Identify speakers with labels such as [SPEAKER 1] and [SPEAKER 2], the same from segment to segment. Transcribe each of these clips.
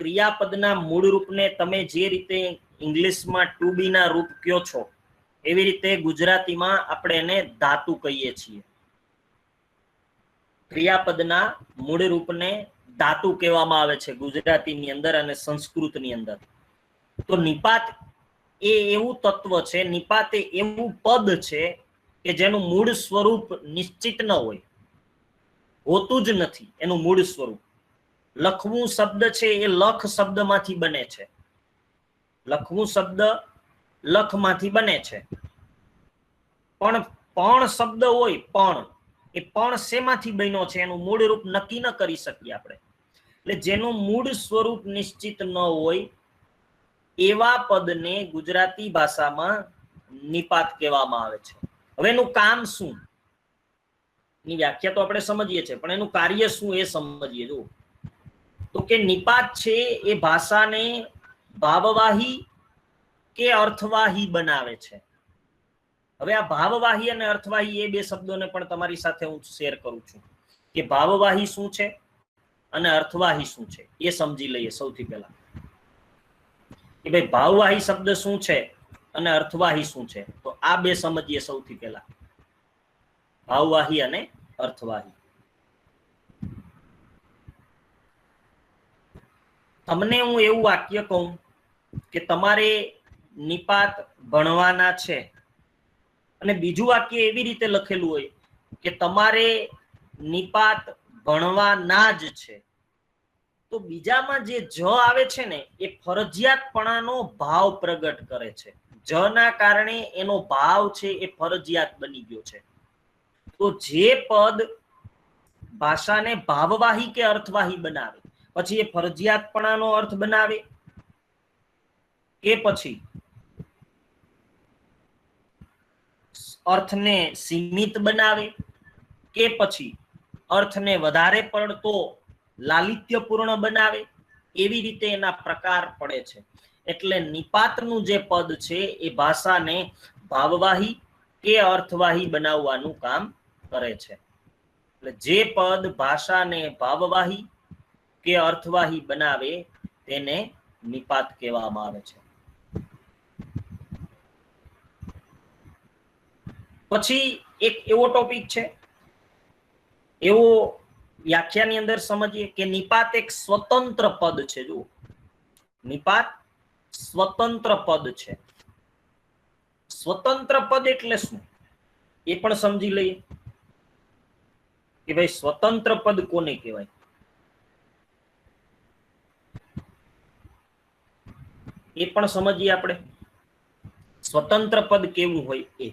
[SPEAKER 1] ક્રિયાપદના મૂળ રૂપને તમે જે રીતે ઇંગ્લિશમાં ટુ બી ના રૂપ કયો છો એવી રીતે ગુજરાતીમાં આપણે એને ધાતુ કહીએ છીએ. ક્રિયાપદના મૂળ રૂપને ધાતુ કહેવામાં આવે છે ગુજરાતીની અંદર અને સંસ્કૃતની અંદર. તો નિપાત એ એવું તત્વ છે, નિપાત એ એવું પદ છે કે જેનું મૂળ સ્વરૂપ નિશ્ચિત ન હોય, હોતું જ નથી એનું મૂળ સ્વરૂપ. લખવું શબ્દ છે એ લખ શબ્દમાંથી બને છે, લખવું શબ્દ લખમાંથી બને છે, પણ શબ્દ હોય, એ પણ શેમાંથી બન્યો છે એનું મૂળ રૂપ નક્કી ન કરી શકીએ આપણે. એટલે જેનું મૂળ સ્વરૂપ નિશ્ચિત ન હોય એવા પદને ગુજરાતી ભાષામાં નિપાત કહેવામાં આવે છે. હવે એનું કામ શું, ની વ્યાખ્યા તો આપણે સમજીએ છીએ, પણ એનું કાર્ય શું એ સમજીએ. જો તો કે નિપાત છે એ ભાષાને ભાવવાહી કે અર્થવાહી બનાવે છે. હવે આ ભાવવાહી અને અર્થવાહી એ બે શબ્દોને પણ તમારી સાથે હું શેર કરું છું કે ભાવવાહી શું છે અને અર્થવાહી શું છે એ સમજી લઈએ સૌથી પહેલા કે ભાઈ ભાવવાહી શબ્દ શું છે અને અર્થવાહી શું છે. તો આ બે સમજીએ સૌથી પહેલા, ભાવવાહી અને અર્થવાહી. તમને હું એવું વાક્ય કહું કે તમારે નિપાત ભણવાના છે અને બીજું વાક્ય એવી રીતે લખેલું હોય કે તમારે નિપાત ભણવાના જ છે, તો બીજામાં જે જ આવે છે ને એ ફરજિયાતપણાનો ભાવ પ્રગટ કરે છે. જ ના કારણે એનો ભાવ છે એ ફરજિયાત બની ગયો છે. તો જે પદ ભાષાને ભાવવાહી કે અર્થવાહી બનાવે પછી એ ફરજિયાતપણાનો અર્થ બનાવે કે પછી અર્થને સીમિત બનાવે કે પછી અર્થને વધારે પડતો લાલિત્યપૂર્ણ બનાવે, એવી રીતે એના પ્રકાર પડે છે. એટલે નિપાતનું જે પદ છે એ ભાષાને ભાવવાહી કે અર્થવાહી બનાવવાનું કામ કરે છે. એટલે જે પદ ભાષાને ભાવવાહી કે અર્થવાહી બનાવે તેને નિપાત કહેવામાં આવે છે. પછી એક એવો ટોપિક છે, એવો વ્યાખ્યાની અંદર સમજીએ કે નિપાત એક સ્વતંત્ર પદ છે. જો નિપાત સ્વતંત્ર પદ છે. સ્વતંત્ર પદ એટલે શું એ પણ સમજી લઈએ કે ભાઈ સ્વતંત્ર પદ કોને કહેવાય. એ પણ સમજીએ આપણે સ્વતંત્ર પદ કેવું હોય એ.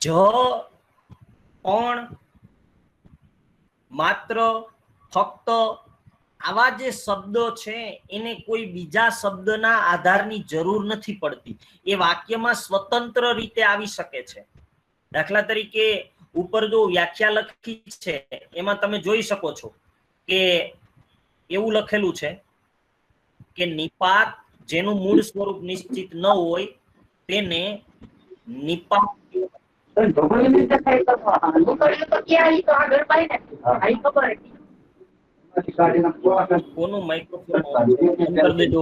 [SPEAKER 1] જ પણ માત્ર ફક્ત આવા જે શબ્દો છે એને કોઈ બીજા શબ્દના આધારની જરૂર નથી પડતી, એ વાક્યમાં સ્વતંત્ર રીતે આવી શકે છે. દાખલા તરીકે ઉપર જો વ્યાખ્યા લખી છે એમાં તમે જોઈ શકો છો કે એવું લખેલું છે કે નિપાત જેનું મૂળ સ્વરૂપ નિશ્ચિત ન હોય તેને નિપાત કોનું માઇક્રોફોન અંદર દેજો.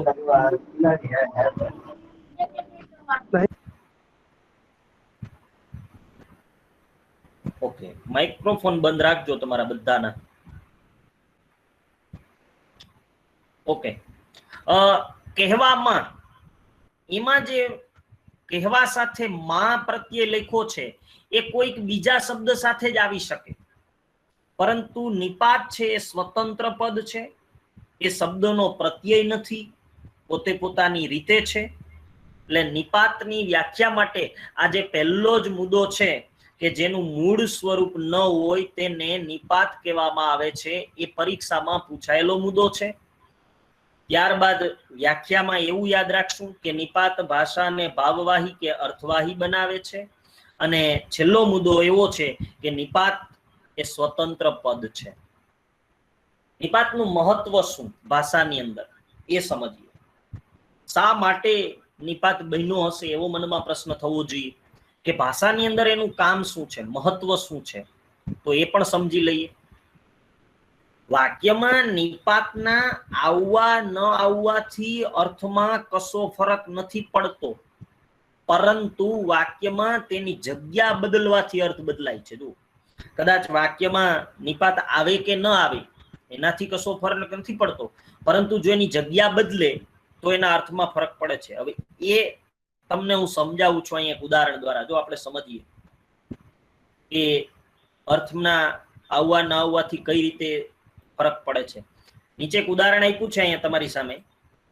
[SPEAKER 1] ઓકે, માઇક્રોફોન બંધ રાખજો તમારા બધાના. ઓકે, કહેવામાં એમાં જે કહેવા સાથે માં પ્રત્યે લખ્યો છે એ કોઈક બીજા શબ્દ સાથે જ આવી શકે, પરંતુ નિપાત છે એ સ્વતંત્ર પદ છે, એ શબ્દનો પ્રત્યય નથી, પોતે પોતાની રીતે છે. એટલે નિપાતની વ્યાખ્યા માટે આ જે પહેલો જ મુદ્દો છે કે જેનું મૂળ સ્વરૂપ ન હોય તેને નિપાત કહેવામાં આવે છે, એ પરીક્ષામાં પૂછાયેલો મુદ્દો છે. ત્યારબાદ વ્યાખ્યામાં એવું યાદ રાખશું કે નિપાત ભાષાને ભાવવાહી કે અર્થવાહી બનાવે છે. અને છેલ્લો મુદ્દો એવો છે કે નિપાત એ સ્વતંત્ર પદ છે. નિપાતનું મહત્વ શું ભાષાની અંદર એ સમજીએ. શા માટે નિપાત બન્યો હશે એવો મનમાં પ્રશ્ન થવો જોઈએ કે ભાષાની અંદર એનું કામ શું છે, મહત્વ શું છે, તો એ પણ સમજી લઈએ. વાક્યમાં નિપાતના આવવા ન આવવાથી અર્થમાં કશો ફરક નથી પડતો, પરંતુ વાક્યમાં તેની જગ્યા બદલવાથી અર્થ બદલાય છે. જો કદાચ વાક્યમાં નિપાત આવે કે ન આવે એનાથી કશો ફરક નથી પડતો, પરંતુ જો એની જગ્યા બદલે તો એના અર્થમાં ફરક પડે છે. હવે એ તમને હું સમજાવું છું અહીંયા એક ઉદાહરણ દ્વારા. જો આપણે સમજીએ કે અર્થના આવવા ન આવવાથી કઈ રીતે ફરક પડે છે. નીચે એક ઉદાહરણ આપ્યું છે અહીંયા તમારી સામે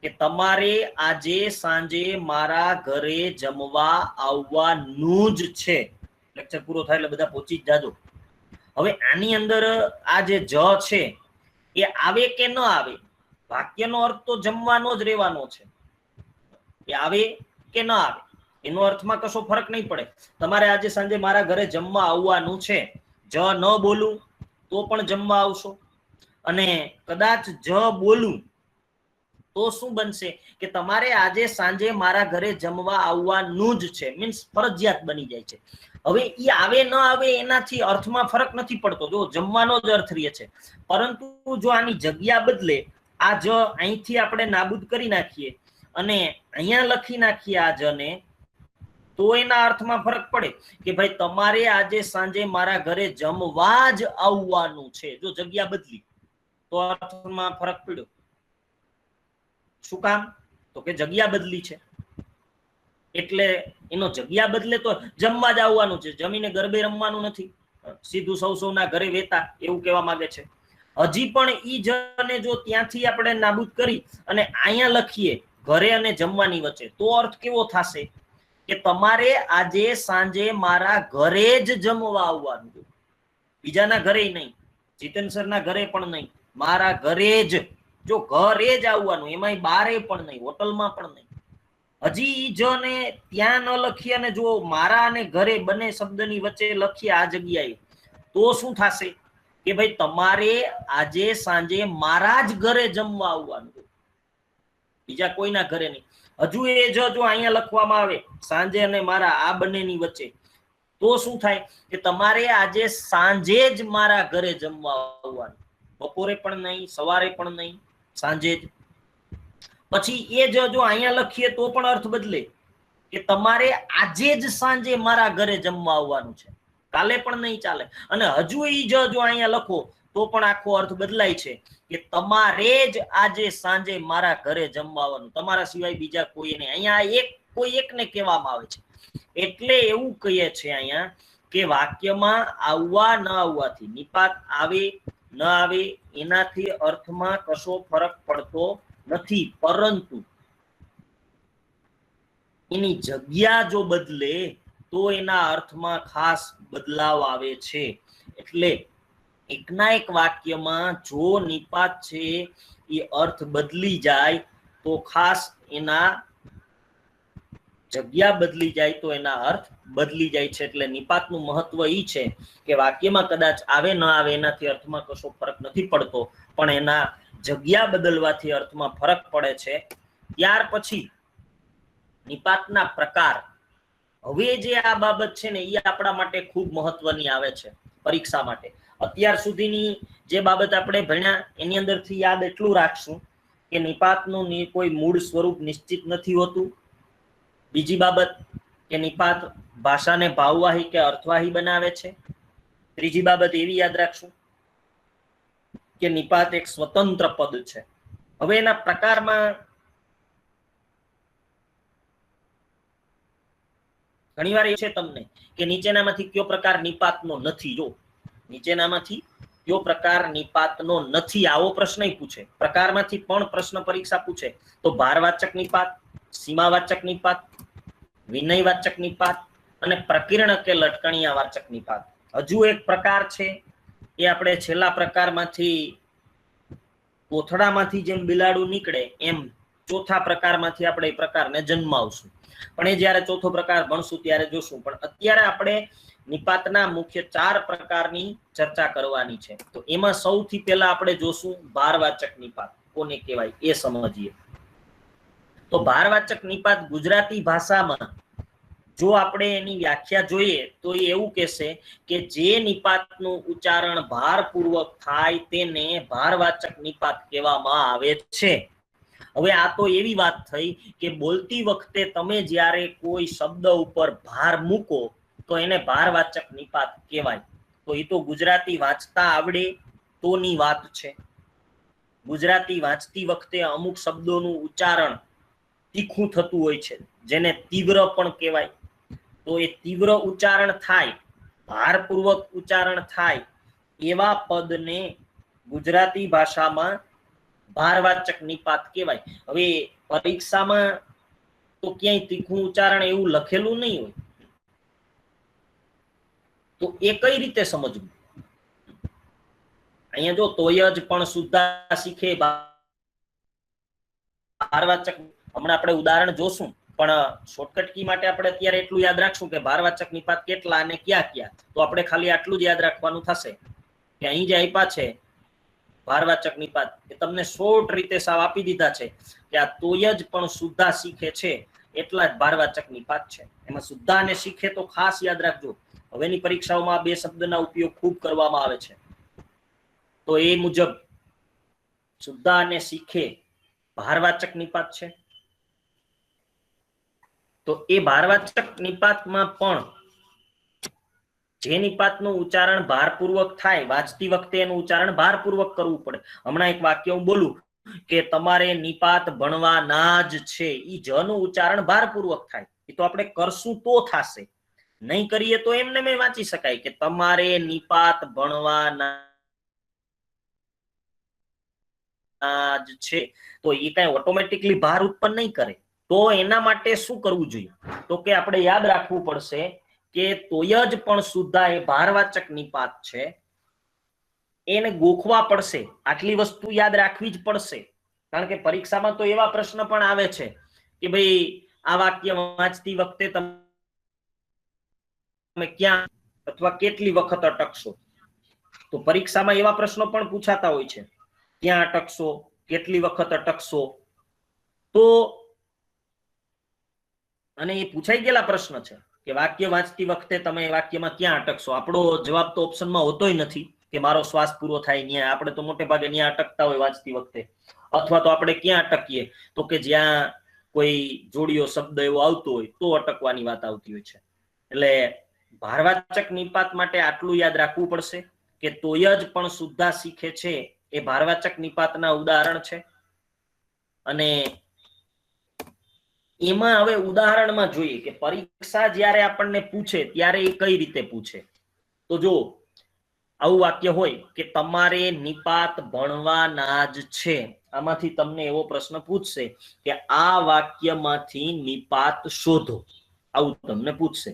[SPEAKER 1] કે તમારે આજે સાંજે મારા ઘરે જમવા આવવાનું જ છે. લેક્ચર પૂરો થાય એટલે બધા પહોંચી જ જાજો. હવે આની અંદર આ જે જ છે એ આવે કે ન આવે, વાક્યનો અર્થ તો જમવાનો જ રહેવાનો છે. એ આવે કે ન આવે એનો અર્થમાં કશો ફરક નહીં પડે. તમારે આજે સાંજે મારા ઘરે જમવા આવવાનું છે, જ ન બોલું તો પણ જમવા આવશો, અને કદાચ જ બોલું તો શું બનશે કે તમારે આજે સાંજે મારા ઘરે જમવા આવવાનું જ છે, મીન્સ ફરજિયાત બની જાય છે. હવે એ આવે ન આવે એનાથી અર્થમાં ફરક નથી પડતો, જો જમવાનો જ અર્થ રહે છે. પરંતુ જો આની જગ્યા બદલે, આ જ અહીંથી આપણે નાબૂદ કરી નાખીએ અને અહીંયા લખી નાખીએ આ જ ને, તો એના અર્થમાં ફરક પડે કે ભાઈ તમારે આજે સાંજે મારા ઘરે જમવા જ આવવાનું છે. જો જગ્યા બદલી તો અર્થમાં ફરક પડ્યો. શું કામ? તો કે જગ્યા બદલી છે એટલે એનો જગ્યા બદલે તો જમવા જ આવવાનું છે, જમીને ગરબે રમવાનું નથી, સીધું સૌના ઘરે વેતા એવું કહેવા માંગે છે. હજી પણ ઈ જને જો ત્યાંથી આપણે નાબૂદ કરી અને અહીંયા લખીએ ઘરે અને જમવાની વચ્ચે, તો અર્થ કેવો થશે કે તમારે આજે સાંજે મારા ઘરે જ જમવા આવવાનું, બીજાના ઘરે નહીં, જીતન સરના ઘરે પણ નહીં, મારા ઘરે જ. જો ઘરે જ આવવાનું, એમાંય બારે પણ નહીં, હોટલમાં પણ નહીં. હજી ઈ જ ને ત્યાં ન લખી અને જો મારા અને ઘરે બંને શબ્દની વચ્ચે લખીએ આ જગ્યાએ, તો શું થશે કે ભાઈ તમારે આજે સાંજે મારા જ ઘરે જમવા આવવાનું, બીજા કોઈના ઘરે નહીં. હજુ એ જો અહીંયા લખવામાં આવે સાંજે અને મારા આ બંનેની વચ્ચે, તો શું થાય કે તમારે આજે સાંજે જ મારા ઘરે જમવા આવવાનું, બપોરે પણ નહીં, સવારે પણ નહીં, સાંજે જ. પછી એ જો અહીંયા લખીએ તો પણ અર્થ બદલે કે તમારે આજે જ સાંજે મારા ઘરે જમવા આવવાનું છે, કાલે પણ નહીં ચાલે. અને હજુ ઈ જો અહીંયા લખો તો પણ આખો અર્થ બદલાય છે કે તમારે જ આજે સાંજે મારા ઘરે જમવા આવવાનું, તમારા સિવાય બીજા કોઈ નહીં. અહીંયા કોઈ એકને કહેવામાં આવે છે. એટલે એવું કહીએ છે અહીંયા કે વાક્યમાં આવવા ન આવવાથી, નિપાત આવે ન આવે એનાથી અર્થમાં કશો ફરક પડતો નથી, પરંતુ એની જગ્યા જો બદલે તો એના અર્થમાં ખાસ બદલાવ આવે છે. એટલે એકના એક વાક્યમાં જો નિપાત છે એ અર્થ બદલી જાય તો ખાસ એના જગ્યા બદલી જાય તો એના અર્થ બદલી જાય છે. એટલે નિપાતનું મહત્વ ઈ છે કે વાક્યમાં કદાચ આવે ન આવે એનાથી અર્થમાં કશો ફરક નથી પડતો, પણ એના જગ્યા બદલવાથી અર્થમાં ફરક પડે છે. ત્યાર પછી નિપાતના પ્રકાર. હવે જે આ બાબત છે ને એ આપણા માટે ખૂબ મહત્વની આવે છે પરીક્ષા માટે. અત્યાર સુધીની જે બાબત આપણે ભણ્યા એની અંદરથી યાદ એટલું રાખશું કે નિપાતનું કોઈ મૂળ સ્વરૂપ નિશ્ચિત નથી હોતું. બીજી બાબત કે નિપાત ભાષાને ભાવવાહી કે અર્થવાહી બનાવે છે. ત્રીજી બાબત એવી યાદ રાખશું કે નિપાત એક સ્વતંત્ર પદ છે. હવે એના પ્રકારમાં ઘણીવાર એ છે તમને કે નીચેનામાંથી કયો પ્રકાર નિપાતનો નથી. જો નીચેનામાંથી કયો પ્રકાર નિપાતનો નથી આવો પ્રશ્ન પૂછે. પ્રકારમાંથી પણ પ્રશ્ન પરીક્ષા પૂછે તો ભારવાચક નિપાત, સીમાવાચક નિપાત, વિનયવાચક નિપાત અને પ્રકીર્ણ કે લટકણિયા વાચક નિપાત. હજુ એક પ્રકાર છે એ આપણે છેલ્લા પ્રકારમાંથી કોથળામાંથી જેમ બિલાડું નીકળે એમ ચોથા પ્રકારમાંથી આપણે એ પ્રકારને જન્માવશું. પણ એ જ્યારે ચોથો પ્રકાર ભણશું ત્યારે જોશું. પણ અત્યારે આપણે નિપાતના મુખ્ય 4 પ્રકારની ચર્ચા કરવાની છે. તો એમાં સૌથી પહેલા આપણે જોશું ભારવાચક નિપાત કોને કહેવાય એ સમજીએ. તો ભારવાચક નિપાત ગુજરાતી ભાષામાં જો આપણે એની વ્યાખ્યા જોઈએ તો એ એવું કહેશે કે જે નિપાતનું ઉચ્ચારણ ભારપૂર્વક થાય તેને ભારવાચક નિપાત કહેવામાં આવે છે. હવે આ તો એવી વાત થઈ કે બોલતી વખતે તમે જ્યારે કોઈ શબ્દ ઉપર ભાર મૂકો તો એને ભારવાચક નિપાત કહેવાય. તો એ તો ગુજરાતી વાંચતા આવડે તોની વાત છે. ગુજરાતી વાંચતી વખતે અમુક શબ્દોનું ઉચ્ચારણ તીખું થતું હોય છે, જેને તીવ્ર પણ કહેવાય. તો એ તીવ્ર ઉચ્ચારણ થાય, ભારપૂર્વક ઉચ્ચારણ થાય એવા પદને ગુજરાતી ભાષામાં ભારવાચક નિપાત કહેવાય. હવે પરીક્ષામાં તો ક્યાંય તીખું ઉચ્ચારણ એવું લખેલું નહીં હોય, તો એ કઈ રીતે સમજવું? અહીંયા જો તોય જ પણ સુદ્ધા શીખે ભારવાચક, હમણાં આપણે ઉદાહરણ જોશું, પણ શોર્ટકટ કી માટે આપણે અત્યારે એટલું યાદ રાખશું કે ભારવાચક નિપાત કેટલા અને ક્યાં ક્યાં. તો આપણે ખાલી આટલું જ યાદ રાખવાનું થશે કે અહીં જે આપ્યા છે ભારવાચક નિપાત એ તમને શોર્ટ રીતે સાવ આપી દીધા છે કે આ તોય જ પણ સુદ્ધા શીખે છે એટલા જ ભારવાચક નિપાત છે. એમાં સુદ્ધા અને શીખે તો ખાસ યાદ રાખજો, હવેની પરીક્ષાઓમાં આ બે શબ્દના ઉપયોગ ખૂબ કરવામાં આવે છે. તો એ મુજબ સુદ્ધા અને શીખે ભારવાચક નિપાત છે. તો એ ભારવાચક નિપાતમાં પણ જે નિપાતનું ઉચ્ચારણ ભારપૂર્વક થાય, વાંચતી વખતે એનું ઉચ્ચારણ ભારપૂર્વક કરવું પડે. હમણાં એક વાક્ય હું બોલું કે તમારે નિપાત ભણવાના જ છે, ઈ જ નું ઉચ્ચારણ ભારપૂર્વક થાય. એ તો આપણે કરશું તો થશે, નહીં કરીએ તો એમને મેં વાંચી શકાય કે તમારે નિપાત ભણવાના જ છે. તો એ કઈ ઓટોમેટિકલી ભાર ઉત્પન્ન નહીં કરે. તો એના માટે શું કરવું જોઈએ? તો કે આપણે યાદ રાખવું પડશે કે તોય જ પણ સુદ્ધા એ ભારવાચક નિપાત છે, એને ગોખવા પડશે. આટલી વસ્તુ યાદ રાખવી જ પડશે, કારણ કે પરીક્ષામાં તો એવા પ્રશ્ન પણ આવે છે કે ભાઈ આ વાક્ય વાંચતી વખતે તમે ક્યાં અથવા કેટલી વખત અટકશો. તો પરીક્ષામાં એવા પ્રશ્નો પણ પૂછાતા હોય છે, ક્યાં અટકશો, કેટલી વખત અટકશો. તો અને એ પૂછાઈ ગયેલા પ્રશ્ન છે કે વાક્ય વાંચતી વખતે તમે વાક્યમાં ક્યાં અટકશો. આપણો જવાબ તો ઓપ્શનમાં હોતોય નથી કે મારો શ્વાસ પૂરો થાય ત્યાં. આપણે તો મોટે ભાગે ત્યાં અટકતા હોય વાંચતી વખતે. અથવા તો આપણે ક્યાં અટકીએ તો કે જ્યાં કોઈ જોડિયો શબ્દ એવો આવતો હોય તો અટકવાની વાત આવતી હોય છે. એટલે ભારવાચક નિપાત માટે આટલું યાદ રાખવું પડશે કે તોય જ પણ સુદ્ધા શીખે છે એ ભારવાચક નિપાતના ઉદાહરણ છે. અને એમાં હવે ઉદાહરણમાં જોઈએ કે પરીક્ષા જ્યારે આપણને પૂછે ત્યારે એ કઈ રીતે પૂછે. તો જો આવું વાક્ય હોય કે તમારે નિપાત ભણવાના જ છે, આમાંથી તમને એવો પ્રશ્ન પૂછશે કે આ વાક્યમાંથી નિપાત શોધો, આવું તમને પૂછશે.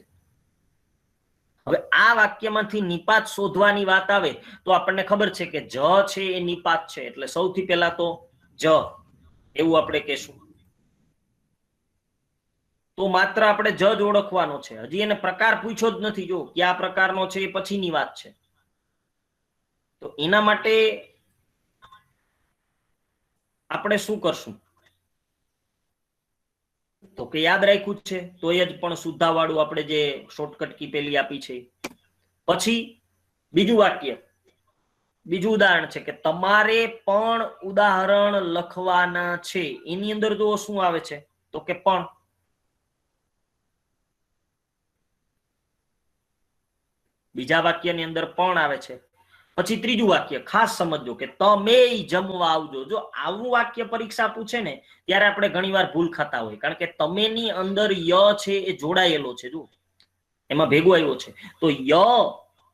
[SPEAKER 1] હવે આ વાક્યમાંથી નિપાત શોધવાની વાત આવે તો આપણને ખબર છે કે જ છે એ નિપાત છે, એટલે સૌથી પહેલા તો જ એવું આપણે કહેશું. તો માત્ર આપણે જ ઓળખવાનો છે, હજી એને પ્રકાર પૂછ્યો જ નથી. જો કયા પ્રકારનો છે એ પછીની વાત છે. તો એના માટે આપણે શું કરશું? તો કે યાદ રાખ્યું છે તોય જ પણ સુદ્ધા વાળું આપણે જે શોર્ટકટ કી પેલી આપી છે. પછી બીજું વાક્ય, બીજું ઉદાહરણ છે કે તમારે પણ ઉદાહરણ લખવાના છે. એની અંદર જો શું આવે છે તો કે પણ. બીજા વાક્યની અંદર પણ આવે છે. પછી ત્રીજું વાક્ય ખાસ સમજો કે તમે જમવા આવજો. જો આવું વાક્ય પરીક્ષા પૂછે ને ત્યારે આપણે ઘણીવાર ભૂલ ખાતા હોય, કારણ કે તમે ની અંદર ય છે એ જોડાયેલો છે, જો એમાં ભેગો આવ્યો છે. તો ય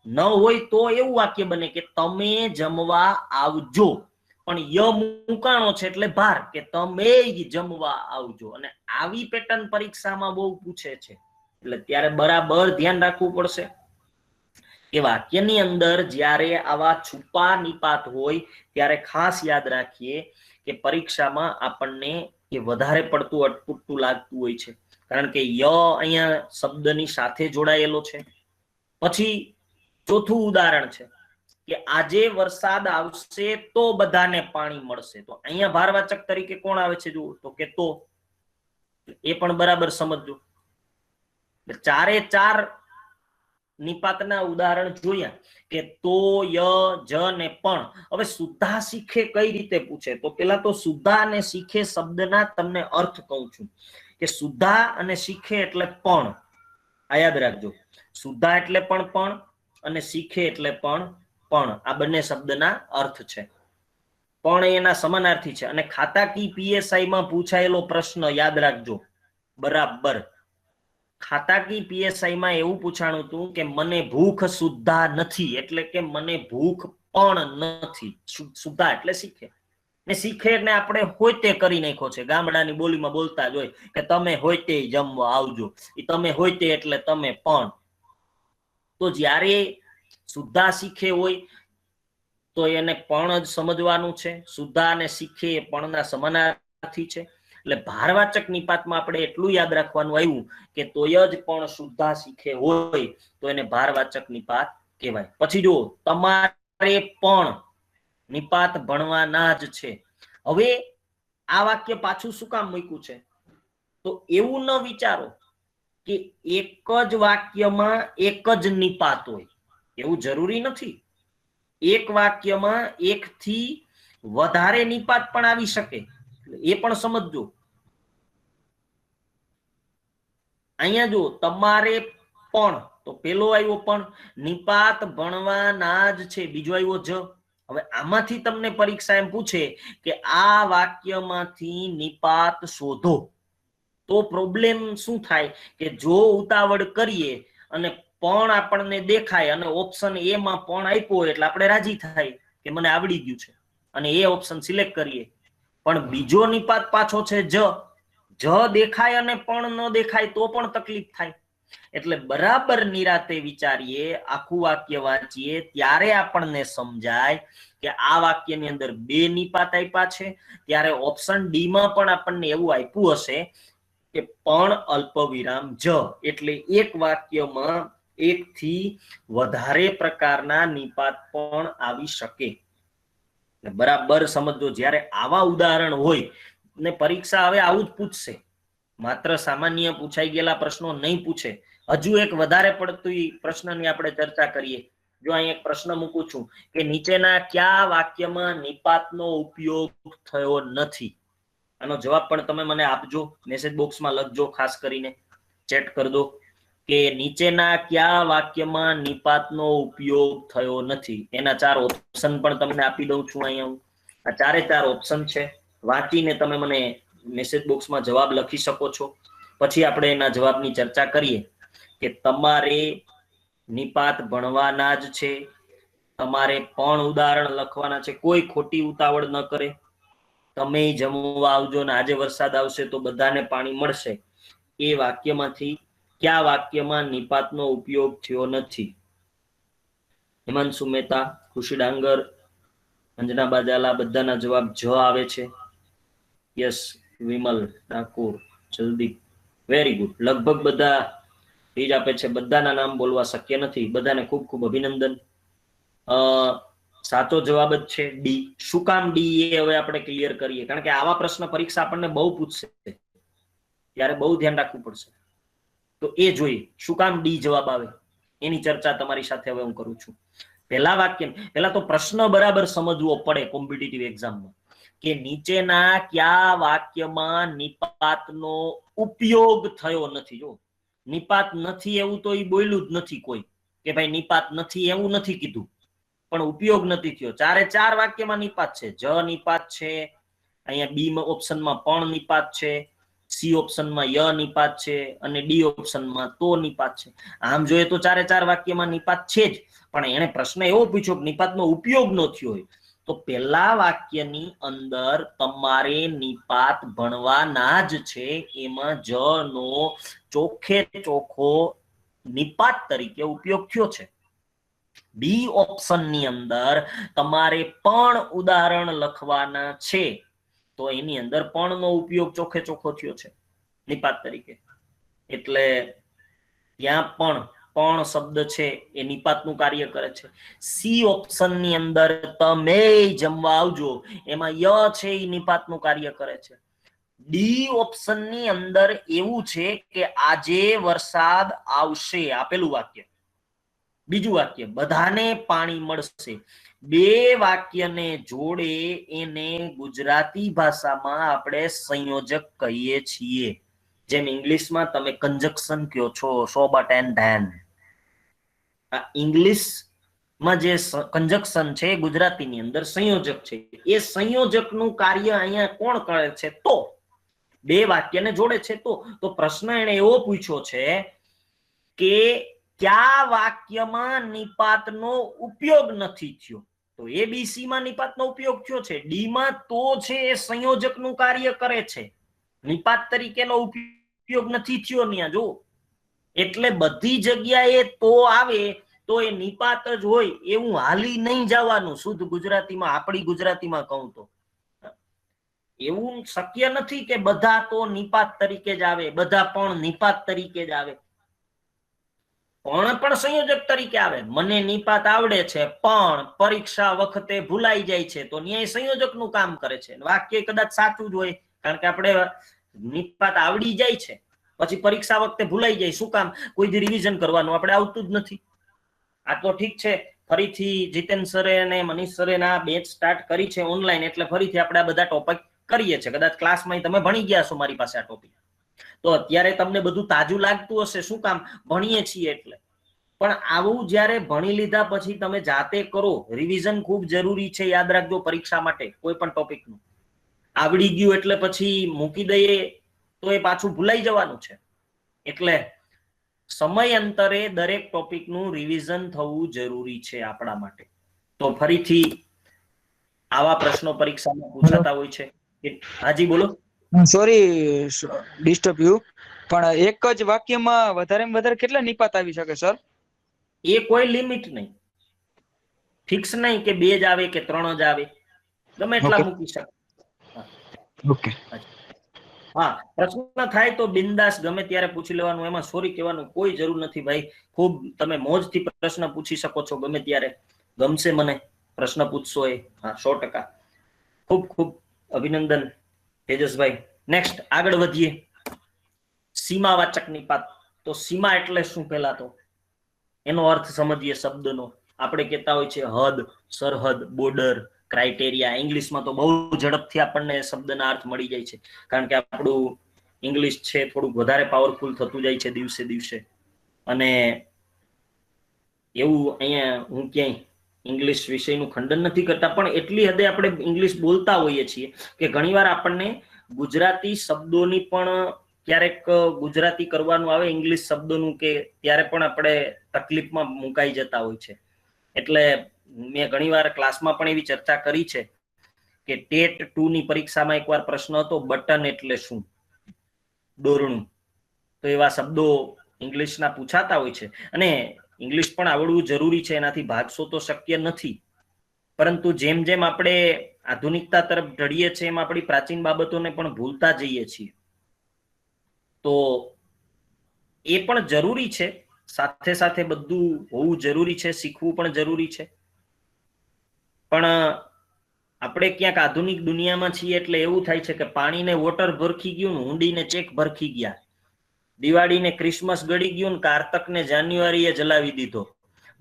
[SPEAKER 1] ન હોય તો એવું વાક્ય બને કે તમે જમવા આવજો, પણ ય મુકાણો છે એટલે ભાર કે તમે જમવા આવજો. અને આવી પેટર્ન પરીક્ષામાં બહુ પૂછે છે, એટલે ત્યારે બરાબર ધ્યાન રાખવું પડશે કે વાક્યની અંદર જ્યારે આવા છુપા નિપાત હોય ત્યારે ખાસ યાદ રાખીએ કે પરીક્ષામાં આપણને એ વધારે પડતું અટપુટતું લાગતું હોય છે, કારણ કે ય અહીંયા શબ્દની સાથે જોડાયેલો છે. પછી ચોથું ઉદાહરણ છે કે આજે વરસાદ આવશે તો બધાને પાણી મળશે. તો અહીંયા ભારવાચક તરીકે કોણ આવે છે? જુઓ તો કે તો, એ પણ બરાબર સમજજો. ચારે ચાર નિપાતના ઉદાહરણ જોયા કે તો, ય, જ ને પણ. હવે સુધા શીખે કઈ રીતે પૂછે? તો પેલા તો સુધા અને શીખે શબ્દના તમને અર્થ કહું છું કે સુધા અને શીખે એટલે પણ. આ યાદ રાખજો, સુધા એટલે પણ અને શીખે એટલે પણ. આ બંને શબ્દના અર્થ છે. પણ એના સમાનાર્થી છે. અને ખાતાકી પીએસઆઈ માં પૂછાયેલો પ્રશ્ન યાદ રાખજો બરાબર. ખાતાકી પીએસઆઈ માં એવું પૂછાણું હતું કે મને ભૂખ સુધા નથી, એટલે કે મને ભૂખ પણ નથી. સુધા એટલે શીખે, ને શીખે એટલે આપણે હોય તે કરી નાખ્યો છે. ગામડાની બોલીમાં બોલતા જ હોય કે તમે હોય તે જમવા આવજો. એ તમે હોય તે એટલે તમે પણ. તો જ્યારે સુધા શીખે હોય તો એને પણ જ સમજવાનું છે. સુધા અને શીખે એ પણના સમાનાર્થી છે. એટલે ભારવાચક નિપાતમાં આપણે એટલું યાદ રાખવાનું આવ્યું કે તોય જ પણ સુધા શીખે હોય તો એને ભારવાચક નિપાત કહેવાય. પછી જુઓ, તમારે પણ નિપાત ભણવાના જ છે. હવે આ વાક્ય પાછું શું કામ મૂક્યું છે? તો એવું ન વિચારો કે એક જ વાક્યમાં એક જ નિપાત હોય, એવું જરૂરી નથી. એક વાક્યમાં એક થી વધારે નિપાત પણ આવી શકે, એ પણ સમજજો. અહીંયા જો તમારે પણ, તો પેલો આવ્યો પણ, નિપાત ભણવાના જ છે, બીજો આવ્યો જ. હવે આમાંથી તમને પરીક્ષા એમ પૂછે કે આ વાક્યમાંથી નિપાત શોધો, તો પ્રોબ્લેમ શું થાય કે જો ઉતાવળ કરીએ અને પણ આપણને દેખાય અને ઓપ્શન એ માં પણ આપ્યો હોય એટલે આપણે રાજી થાય કે મને આવડી ગયું છે અને એ ઓપ્શન સિલેક્ટ કરીએ. પણ બીજો નિપાત પાછો છે જ દેખાય અને પણ ન દેખાય તો પણ તકલીફ થાય. એટલે બરાબર નિરાતે વિચારીએ, આખું વાક્ય વાંચીએ ત્યારે આપણને સમજાય કે આ વાક્યની અંદર બે નિપાત આપ્યા છે, ત્યારે ઓપ્શન ડી માં પણ આપણને એવું આપ્યું હશે કે પણ અલ્પ વિરામ જ, એટલે એક વાક્યમાં એક થી વધારે પ્રકારના નિપાત પણ આવી શકે. બરાબર સમજો. જ્યારે આવા ઉદાહરણ હોય ને પરીક્ષા હવે આવું જ પૂછશે, માત્ર સામાન્ય પૂછાઈ ગયેલા પ્રશ્નો નહીં પૂછે. હજુ એક વધારે પડતી પ્રશ્નની આપણે ચર્ચા કરીએ. જો અહીં એક પ્રશ્ન મૂકું છું કે નીચેના કયા વાક્યમાં નિપાતનો ઉપયોગ થયો નથી? આનો જવાબ પણ તમે મને આપજો, મેસેજ બોક્સમાં લખજો, ખાસ કરીને ચેટ કરી દો કે નીચેના કયા વાક્યમાં નિપાતનો ઉપયોગ થયો નથી. એના 4 ઓપ્શન પણ તમને આપી દઉં છું. અહીંયા હું આ ચારે 4 ઓપ્શન છે, વાંચીને તમે મને મેસેજ બોક્સમાં જવાબ લખી શકો છો. પછી આપણે એના જવાબની ચર્ચા કરીએ કે તમારે નિપાત ભણવાના જ છે, તમારે પણ ઉદાહરણ લખવાના છે, કોઈ ખોટી ઉતાવળ ન કરે. તમે જમવા આવજો ને આજે વરસાદ આવશે તો બધાને પાણી મળશે, એ વાક્યમાંથી કયા વાક્યમાં નિપાતનો ઉપયોગ થયો નથી? હિમાંશુ મહેતા, ખુશી ડાંગર, અંજના બાજાલા, બધાના જવાબ જ આવે છે. યસ, વિમલ ઠાકોર, જલ્દી, વેરી ગુડ. લગભગ બધા જ આપે છે. બધાના નામ બોલવા શક્ય નથી. બધાને ખૂબ ખૂબ અભિનંદન. સાચો જવાબ જ છે ડી. શું કામ ડી એ હવે આપણે ક્લિયર કરીએ, કારણ કે આવા પ્રશ્ન પરીક્ષા આપણને બહુ પૂછશે, ત્યારે બહુ ધ્યાન રાખવું પડશે. તો એ જોઈએ શું કામ ડી જવાબ આવે, એની ચર્ચા તમારી સાથે હવે હું કરું છું. પહેલા તો પ્રશ્ન બરાબર સમજવો પડે કોમ્પિટિટિવ એક્ઝામમાં કે નીચેના કયા વાક્યમાં નિપાતનો ઉપયોગ થયો નથી. જો નિપાત નથી એવું તો એ બોલ્યું જ નથી કોઈ કે ભાઈ નિપાત નથી એવું નથી કીધું, પણ ઉપયોગ નથી થયો. ચારે 4 વાક્યમાં નિપાત છે. જ નિપાત છે, અહીંયા બી ઓપ્શનમાં પણ નિપાત છે, સી ઓપ્શનમાં ય નિપાત છે અને ડી ઓપ્શનમાં તો નિપાત છે. આમ જોઈએ તો ચારે 4 વાક્યમાં નિપાત છે જ, પણ એને પ્રશ્ન એવો પૂછ્યો કે નિપાતનો ઉપયોગ ન થયો હોય, તો પહેલા વાક્યની અંદર તમારે નિપાત ભણવાના જ છે, એમાં જ નો ચોખ્ખે ચોખ્ખો નિપાત તરીકે ઉપયોગ થયો છે. બી ઓપ્શનની અંદર તમારે પણ ઉદાહરણ લખવાના છે, તો એની અંદર પણ નો ઉપયોગ ચોખ્ખે ચોખ્ખો થયો છે નિપાત તરીકે. એટલે ત્યાં પણ શબ્દ છે એ નિપાતનું કાર્ય કરે છે. સી ઓપ્શનની અંદર તમે જમવા આવજો, એમાં ય છે એ નિપાતનું કાર્ય કરે છે. ડી ઓપ્શનની અંદર એવું છે કે આજે વરસાદ આવશે, આપેલું વાક્ય. બીજું વાક્ય, બધાને પાણી મળશે. બે વાક્યને જોડે એને ગુજરાતી ભાષામાં આપણે સંયોજક કહીએ છીએ. જેમ ઇંગ્લિશમાં તમે કંજક્શન કહો છો, સો બટ એન્ડ ધેન. ઇંગ્લિશમાં જે કંજક્શન છે ગુજરાતીની અંદર સંયોજક છે. એ સંયોજકનું કાર્ય અહીંયા કોણ કરે છે? તો બે વાક્યને જોડે છે. તો પ્રશ્ન એને એવો પૂછ્યો છે કે કયા વાક્યમાં નિપાતનો ઉપયોગ નથી થયો? તો એબીસી માં નિપાતનો ઉપયોગ થયો છે. ડી માં તો છે એ સંયોજકનું કાર્ય કરે છે, નિપાત તરીકેનો ઉપયોગ નથી થયો ત્યાં. જો એટલે બધી જગ્યાએ તો આવે તો એ નિપાત જ હોય એવું હાલી નહીં જવાનું. શુદ્ધ ગુજરાતીમાં, આપણી ગુજરાતીમાં કહું તો એવું શક્ય નથી કે બધા તો નિપાત તરીકે જ આવે, બધા પણ નિપાત તરીકે જ આવે. પણ સંયોજક તરીકે આવે. મને નિપાત આવડે છે પણ પરીક્ષા વખતે ભૂલાઈ જાય છે, તો ન્યાય સંયોજકનું કામ કરે છે. વાક્ય કદાચ સાચું જ હોય, કારણ કે આપણે નિપાત આવડી જાય છે પછી પરીક્ષા વખતે ભૂલાઈ જાય. શું કામ? કોઈ દી રિવિઝન કરવાનું આપણે આવતું જ નથી. આ તો ઠીક છે, ફરીથી જીતેન સરે અને મનીષ સરે ના બેચ સ્ટાર્ટ કરી છે ઓનલાઈન, એટલે ફરીથી આપણે આ બધા ટોપિક કરીએ છીએ. કદાચ ક્લાસમાં તમે ભણી ગયા છો મારી પાસે આ ટોપિક, તો અત્યારે તમને બધું તાજું લાગતું હશે. શું કામ? ભણીએ છીએ એટલે. પણ આવું જયારે ભણી લીધા પછી તમે જાતે કરો, રિવિઝન ખૂબ જરૂરી છે. યાદ રાખજો, પરીક્ષા માટે કોઈ પણ ટોપિકનું આવડી ગયું એટલે પછી મૂકી દઈએ તો એ પાછું ભૂલાઈ જવાનું છે. એટલે સમયાંતરે દરેક ટોપિકનું રિવિઝન થવું જરૂરી છે આપણા માટે. તો ફરીથી આવા પ્રશ્નો પરીક્ષામાં પૂછાતા હોય છે. હાજી બોલો.
[SPEAKER 2] સોરી ડિસ્ટર્બ યુ, પણ એક જ વાક્યમાં વધારેમાં વધારે કેટલા નિપાત આવી શકે સર?
[SPEAKER 1] એ કોઈ લિમિટ નહીં, ફિક્સ નહીં કે 2 જ આવે કે 3 જ આવે, ગમે એટલા મૂકી શકે.
[SPEAKER 2] ઓકે.
[SPEAKER 1] હા, પ્રશ્ન થાય તો બિંદાસ ગમે ત્યારે પૂછી લેવાનું, એમાં સોરી કહેવાનું કોઈ જરૂર નથી ભાઈ. ખૂબ તમે મોજથી પ્રશ્ન પૂછી શકો છો ગમે ત્યારે. ગમશે મને પ્રશ્ન પૂછશો એ. હા, 100%. ખૂબ ખૂબ અભિનંદન તેજસભાઈ. નેક્સ્ટ આગળ વધીએ. સીમાવાચક નિપાત. તો સીમા એટલે શું? પહેલા તો એનો અર્થ સમજીએ શબ્દનો. આપણે કહેતા હોય છે હદ, સરહદ, બોર્ડર, ક્રાઇટેરિયા. ઇંગ્લિશમાં તો બહુ ઝડપથી આપણને શબ્દના અર્થ મળી જાય છે, કારણ કે આપણું ઇંગ્લિશ છે થોડુંક વધારે પાવરફુલ થતું જાય છે દિવસે દિવસે. અને એવું અહીંયા હું ક્યાંય ઇંગ્લિશ વિષયનું ખંડન નથી કરતા, પણ એટલી હદે આપણે ઇંગ્લિશ બોલતા હોઈએ છીએ કે ઘણીવાર આપણને ગુજરાતી શબ્દોની પણ ક્યારેક ગુજરાતી કરવાનું આવે ઇંગ્લિશ શબ્દોનું, કે ત્યારે પણ આપણે તકલીફમાં મુકાઈ જતા હોય છે. એટલે મેં ઘણીવાર ક્લાસમાં પણ એવી ચર્ચા કરી છે કે ટેટ 2 ની પરીક્ષામાં એકવાર પ્રશ્ન હતો, બટન એટલે શું? દોરણું. તો એવા શબ્દો ઇંગ્લિશના પૂછાતા હોય છે. અને ઇંગ્લિશ પણ આવડવું જરૂરી છે, એનાથી ભાગશો તો શક્ય નથી. પરંતુ જેમ જેમ આપણે આધુનિકતા તરફ ઢળીએ છીએ એમ આપણી પ્રાચીન બાબતોને પણ ભૂલતા જઈએ છીએ. તો એ પણ જરૂરી છે, સાથે સાથે બધું હોવું જરૂરી છે, શીખવું પણ જરૂરી છે. પણ આપણે ક્યાંક આધુનિક દુનિયામાં છીએ એટલે એવું થાય છે કે પાણીને વોટર ભરખી ગયું, હુંડીને ચેક ભરખી ગયા, દિવાળીને ક્રિસમસ ગળી ગયું, કારતકને જાન્યુઆરીએ જલાવી દીધો,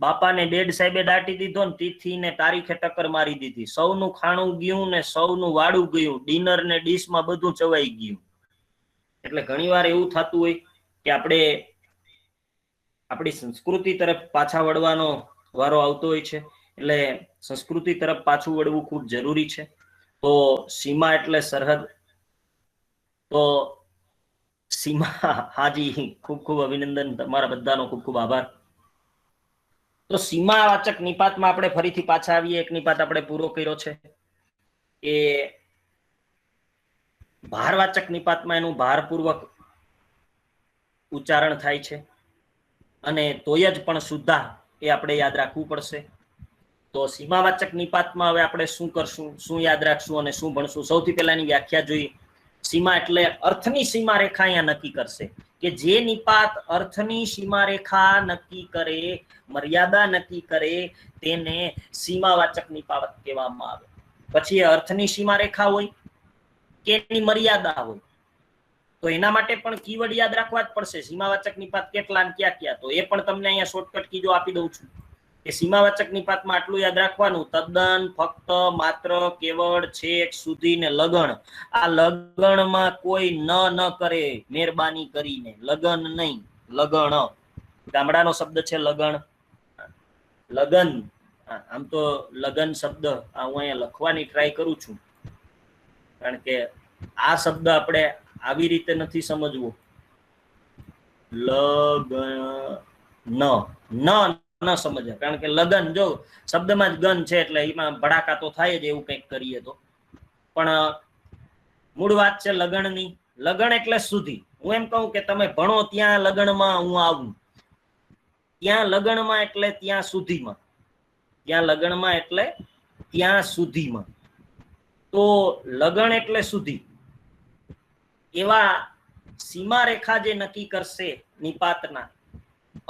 [SPEAKER 1] બાપાને ડેડ સાહેબે દાટી દીધો ને તિથિ ને તારીખે ટક્કર મારી દીધી, સૌનું ખાણું ગયું ને સૌનું વાડું ગયું, ડિનર ને ડીશમાં બધું ચવાઈ ગયું. એટલે ઘણીવાર એવું થતું હોય કે આપણે આપણી સંસ્કૃતિ તરફ પાછા વળવાનો વારો આવતો હોય છે. એટલે સંસ્કૃતિ તરફ પાછું વળવું ખૂબ જરૂરી છે. તો સીમા એટલે સરહદ. તો સીમા, હાજી ખૂબ ખૂબ અભિનંદન, તમારા બધાનો ખૂબ ખૂબ આભાર. તો સીમાવાચક નિપાતમાં આપણે ફરીથી પાછા આવીએ. એક નિપાત આપણે પૂરો કર્યો છે. એ ભારવાચક નિપાતમાં એનું ભારપૂર્વક ઉચ્ચારણ થાય છે, અને તોય જ પણ શુદ્ધા એ આપણે યાદ રાખવું પડશે. તો સીમાવાચક નિપાતમાં હવે આપણે શું કરશું, શું યાદ રાખશું અને શું ભણશું? સૌથી પહેલાની વ્યાખ્યા જોઈએ. સીમા એટલે અર્થની સીમા રેખા અહીંયા નક્કી કરશે, કે જે નિપાત અર્થની સીમા રેખા નક્કી કરે, મર્યાદા નક્કી કરે, તેને સીમાવાચક નિપાત કહેવામાં આવે. પછી અર્થની સીમા રેખા હોય કે એની મર્યાદા હોય, તો એના માટે પણ કીવર્ડ યાદ રાખવા જ પડશે. સીમાવાચક નિપાત કેટલા ને ક્યાં ક્યાં, તો એ પણ તમને અહીંયા શોર્ટકટ કી જો આપી દઉં છું કે સીમાવાચક નિપાતમાં આટલું યાદ રાખવાનું: તદ્દન, ફક્ત, માત્ર, કેવળ, છેક, સુધી ને લગન. આ લગનમાં કોઈ ન કરે, મહેરબાની કરીને. લગન નહીં, લગણ. ગામડાનો શબ્દ છે લગણ, લગન. આમ તો લગન શબ્દ હું અહીંયા લખવાની ટ્રાય કરું છું, કારણ કે આ શબ્દ આપણે આવી રીતે નથી સમજવો. લગન ન સમજે, કારણ કે લગન જો શબ્દમાં જ ગન છે એટલે એમાં ભડાકા તો થાય જ એવું કંઈક કરીએ તો. પણ મૂળ વાત છે લગણની. લગણ એટલે સુધી. હું એમ કહું કે તમે ભણો ત્યાં લગણમાં હું આવું, ત્યાં લગણમાં એટલે ત્યાં સુધીમાં, ત્યાં લગણમાં એટલે ત્યાં સુધીમાં. તો લગણ એટલે સુધી. એવા સીમારેખા જે નક્કી કરશે નિપાતના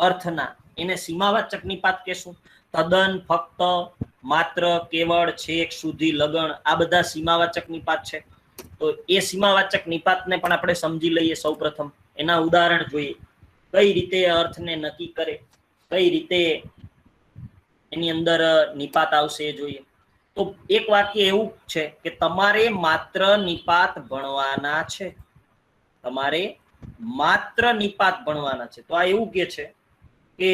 [SPEAKER 1] અર્થના, એને સીમાવાચક નિપાત કહેશું. તદ્દન, ફક્ત, માત્ર, કેવળ, છેક, સુધી, લગણ, આ બધા સીમાવાચક નિપાત છે. તો એ સીમાવાચક નિપાતને પણ આપણે સમજી લઈએ. સૌપ્રથમ એના ઉદાહરણ જોઈએ, કઈ રીતે અર્થને નક્કી કરે, કઈ રીતે એની અંદર નિપાત આવશે એ જોઈએ. તો એક વાક્ય એવું છે કે તમારે માત્ર નિપાત ભણવાના છે, તમારે માત્ર નિપાત ભણવાના છે. તો આ એવું કે છે કે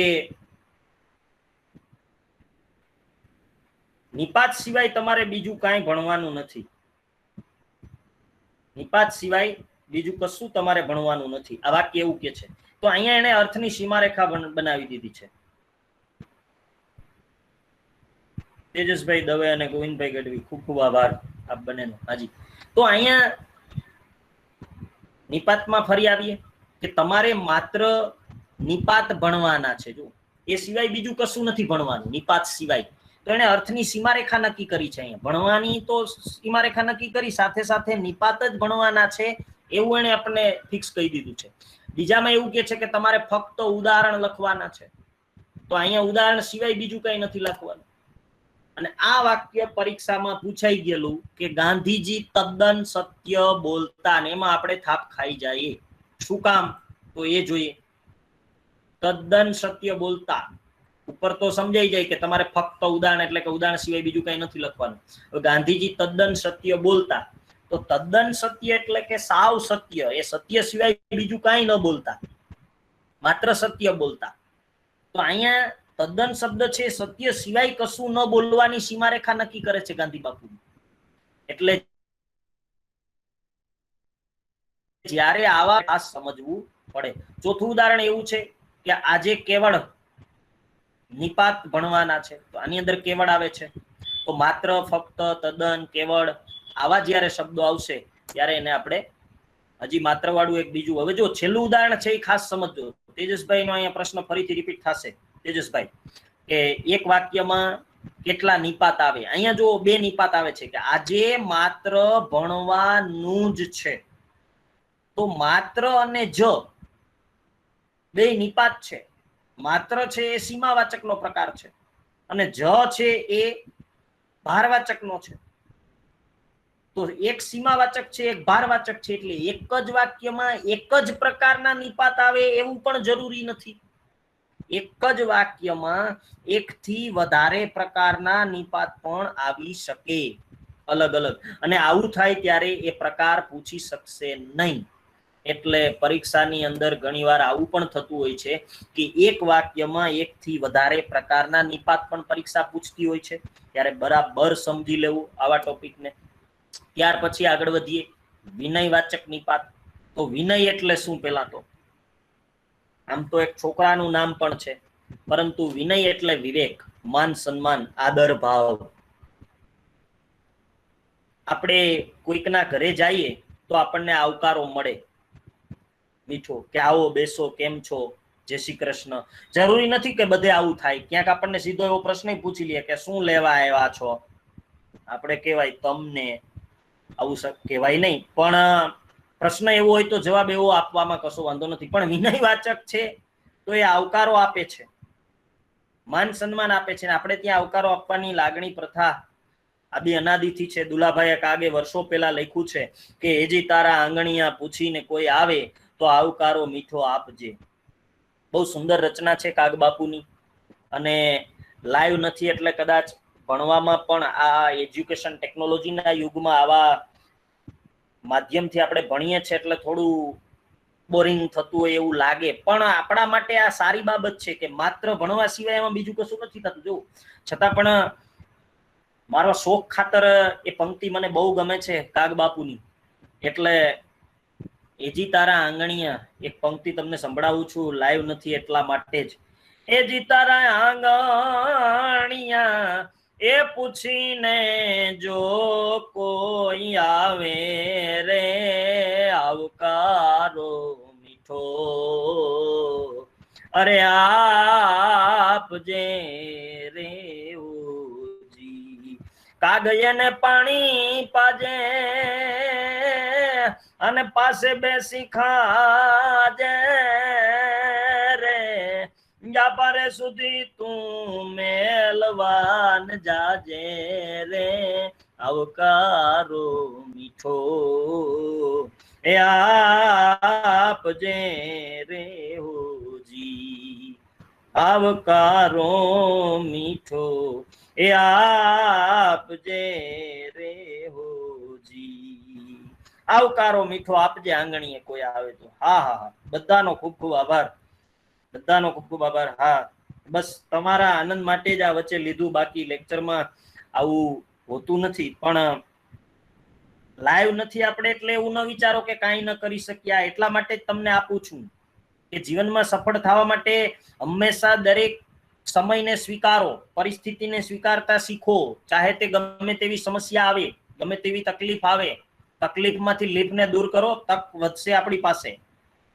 [SPEAKER 1] નિપાત સિવાય તમારે બીજું કાંઈ ભણવાનું નથી. નિપાત સિવાય બીજું કશું તમારે ભણવાનું નથી. આ વાક્ય એવું કે છે. તો અહીંયા એને અર્થની સીમારેખા બનાવી દીધી છે. તેજસભાઈ દવે અને ગોવિંદભાઈ ગઢવી, ખૂબ ખૂબ આભાર આપ બંનેનો. હાજી. તો અહીંયા નિપાતમાં ફરી આવીએ કે તમારે માત્ર નિપાત ભણવાના છે. જો એ સિવાય બીજું કશું નથી ભણવાનું, નિપાત સિવાય. તો એને અર્થની સીમારેખા નક્કી કરી છે. અહીંયા ભણવાની તો સીમારેખા નક્કી કરી, સાથે સાથે નિપાત જ ભણવાના છે એવું એને આપણને ફિક્સ કહી દીધું છે. બીજામાં એવું કે છે કે તમારે ફક્ત ઉદાહરણ લખવાના છે. તો અહીંયા ઉદાહરણ સિવાય બીજું કઈ નથી લખવાનું. અને આ વાક્ય પરીક્ષામાં પૂછાઈ ગયેલું કે ગાંધીજી તદ્દન સત્ય બોલતા, ને એમાં આપણે થાપ ખાઈ જઈએ. શું કામ? તો એ જોઈએ. તદ્દન સત્ય બોલતા ઉપર તો સમજાઈ જાય કે તમારે ફક્ત ઉદાહરણ એટલે કે ઉદાહરણ સિવાય બીજું કઈ નથી લખવાનું. ગાંધીજી તદ્દન સત્ય બોલતા, તો તદ્દન સત્ય એટલે કે સાવ સત્ય, એ સત્ય સિવાય બીજું કઈ ન બોલતા, માત્ર સત્ય બોલતા. તો અહીંયા તદ્દન શબ્દ છે, સત્ય સિવાય કશું ન બોલવાની સીમારેખા નક્કી કરે છે ગાંધી બાપુ. એટલે જ્યારે આવા આ સમજવું પડે. ચોથું ઉદાહરણ એવું છે કે આજે કેવળ નિપાત ભણવાના છે, તો આની અંદર કેવળ આવે છે. તો માત્ર, ફક્ત, તદ્દન, કેવળ આવા જ્યારે શબ્દો આવશે ત્યારે એને આપણે હજી માત્ર વાળું એક બીજું. હવે જો છેલ્લું ઉદાહરણ છે એ ખાસ સમજજો. તેજસભાઈ નો અહીંયા પ્રશ્ન ફરીથી રિપીટ થશે. તેજસભાઈ, કે એક વાક્યમાં કેટલા નિપાત આવે? અહીંયા જો બે નિપાત આવે છે કે આજે માત્ર ભણવાનું જ છે. તો માત્ર અને જ બે નિપાત છે. માત્ર છે એ સીમાવાચકનો પ્રકાર છે અને જ છે એ ભારવાચકનો છે. તો એક સીમાવાચક છે, એક ભારવાચક છે. એટલે એક જ વાક્યમાં એક જ પ્રકારના નિપાત આવે એવું પણ જરૂરી નથી. એક જ વાક્યમાં એકથી વધારે પ્રકારના નિપાત પણ આવી શકે, અલગ અલગ. અને આવું થાય ત્યારે એ પ્રકાર પૂછી શકશે નહીં. એટલે પરીક્ષાની અંદર ઘણીવાર આવું પણ થતું હોય છે કે એક વાક્યમાં એકથી વધારે પ્રકારના નિપાત પણ પરીક્ષા પૂછતી હોય છે. ત્યારે બરાબર સમજી લેવું આવા ટોપિકને. ત્યાર પછી આગળ વધીએ. વિનયવાચક નિપાત. તો વિનય એટલે શું? પેલા તો આમ તો એક છોકરાનું નામ પણ છે, પરંતુ વિનય એટલે વિવેક, માન સન્માન, આદર ભાવ. આપણે કોઈકના ઘરે જઈએ તો આપણને આવકારો મળે મીઠો, કે આવો, બેસો, કેમ છો, જય શ્રી કૃષ્ણ. જરૂરી નથી કે બધે આવું થાય. ક્યાંક આપણને સીધો એવો પ્રશ્ન પૂછી લે કે શું લેવા આવ્યા છો? આપણે કહેવાય તમને, આવું કહેવાય નહીં. પણ પ્રશ્ન એવો હોય તો જવાબ એવો આપવામાં કશો વાંધો નથી. પણ વિનયવાચક છે તો એ આવકારો આપે છે, માન સન્માન આપે છે. આપણે ત્યાં આવકારો આપવાની લાગણી, પ્રથા આ બી અનાદિથી છે. દુલાભાઈએ કાગે વર્ષો પહેલા લખ્યું છે કે એજી તારા આંગણિયા પૂછીને કોઈ આવે તો આવકારો મીઠો આપજે. બહુ સુંદર રચના છે કાગ બાપુની. અને લાઈવ નથી એટલે કદાચ ભણવામાં પણ આ એજ્યુકેશન ટેકનોલોજીના યુગમાં આવા માધ્યમથી આપણે ભણીએ છીએ એટલે થોડું બોરિંગ થતું હોય એવું લાગે, પણ આપણા માટે આ સારી બાબત છે કે માત્ર ભણવા સિવાય એમાં બીજું કશું નથી થતું. જો છતાં પણ મારો શોખ ખાતર એ પંક્તિ મને બહુ ગમે છે કાગ બાપુની, એટલે એજી તારા આંગણિયા એક પંક્તિ તમને સંભળાવું છું. લાઈવ નથી એટલા માટે જ. એજી તારા આંગણિયા એ પૂછીને જો કોઈ આવે રે આવકારો મીઠો અરે આપજે રે ઓજી. કાગયને પાણી પાજે અને પાસે બેસી ખાજે રે જાપારે સુધી તું મેલવાન જાજે રે આવકારો મીઠો એ આપજે રે હોજી. આવકારો મીઠો એ આપજે રે હોજી. આવકારો મીઠો આપજે આંગણીએ કોઈ આવે તો. હા હા હા, બધાનો ખૂબ ખૂબ આભાર, બધાનો ખૂબ ખૂબ આભાર. હા, બસ તમારા આનંદ માટે જ આ વચ્ચે લીધું, બાકી લેક્ચરમાં આવું હોતું નથી. પણ લાઈવ નથી આપણે એટલે એવું ન વિચારો કે કાંઈ ન કરી શક્યા. એટલા માટે જ તમને આપું છું કે જીવનમાં સફળ થવા માટે હંમેશા દરેક સમયને સ્વીકારો, પરિસ્થિતિને સ્વીકારતા શીખો. ચાહે તે ગમે તેવી સમસ્યા આવે, ગમે તેવી તકલીફ આવે, તકલીફમાંથી લીફને દૂર કરો, તક વધશે આપણી પાસે.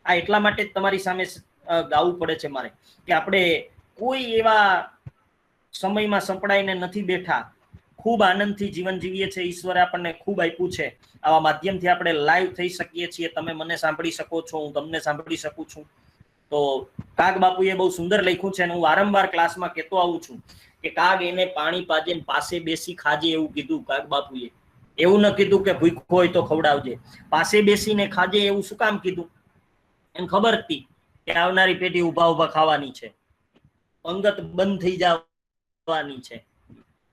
[SPEAKER 1] આ એટલા માટે જ તમારી સામે ગાવું પડે છે મારે કે આપણે કોઈ એવા સમયમાં સંપડાઈને નથી બેઠા, ખૂબ આનંદથી જીવન જીવીએ છીએ. ઈશ્વરે આપણને ખૂબ આપ્યું છે. આવા માધ્યમથી આપણે લાઈવ થઈ શકીએ છીએ. તમે મને સાંભળી શકો છો, હું તમને સાંભળી શકું છું. તો કાગ બાપુએ બહુ સુંદર લખ્યું છે અને હું વારંવાર ક્લાસમાં કહેતો આવું છું કે કાગ એને પાણી પાજે પાસે બેસી ખાજે એવું કીધું કાગ બાપુએ. એવું ન કીધું કે ભૂખ્યો હોય તો ખવડાવજે. પાસે બેસીને ખાજે એવું શું કામ કીધું? એમ ખબર હતી કે આવનારી પેઢી ઉભા ઉભા ખાવાની છે, પંગત બંધ થઈ જવાની છે.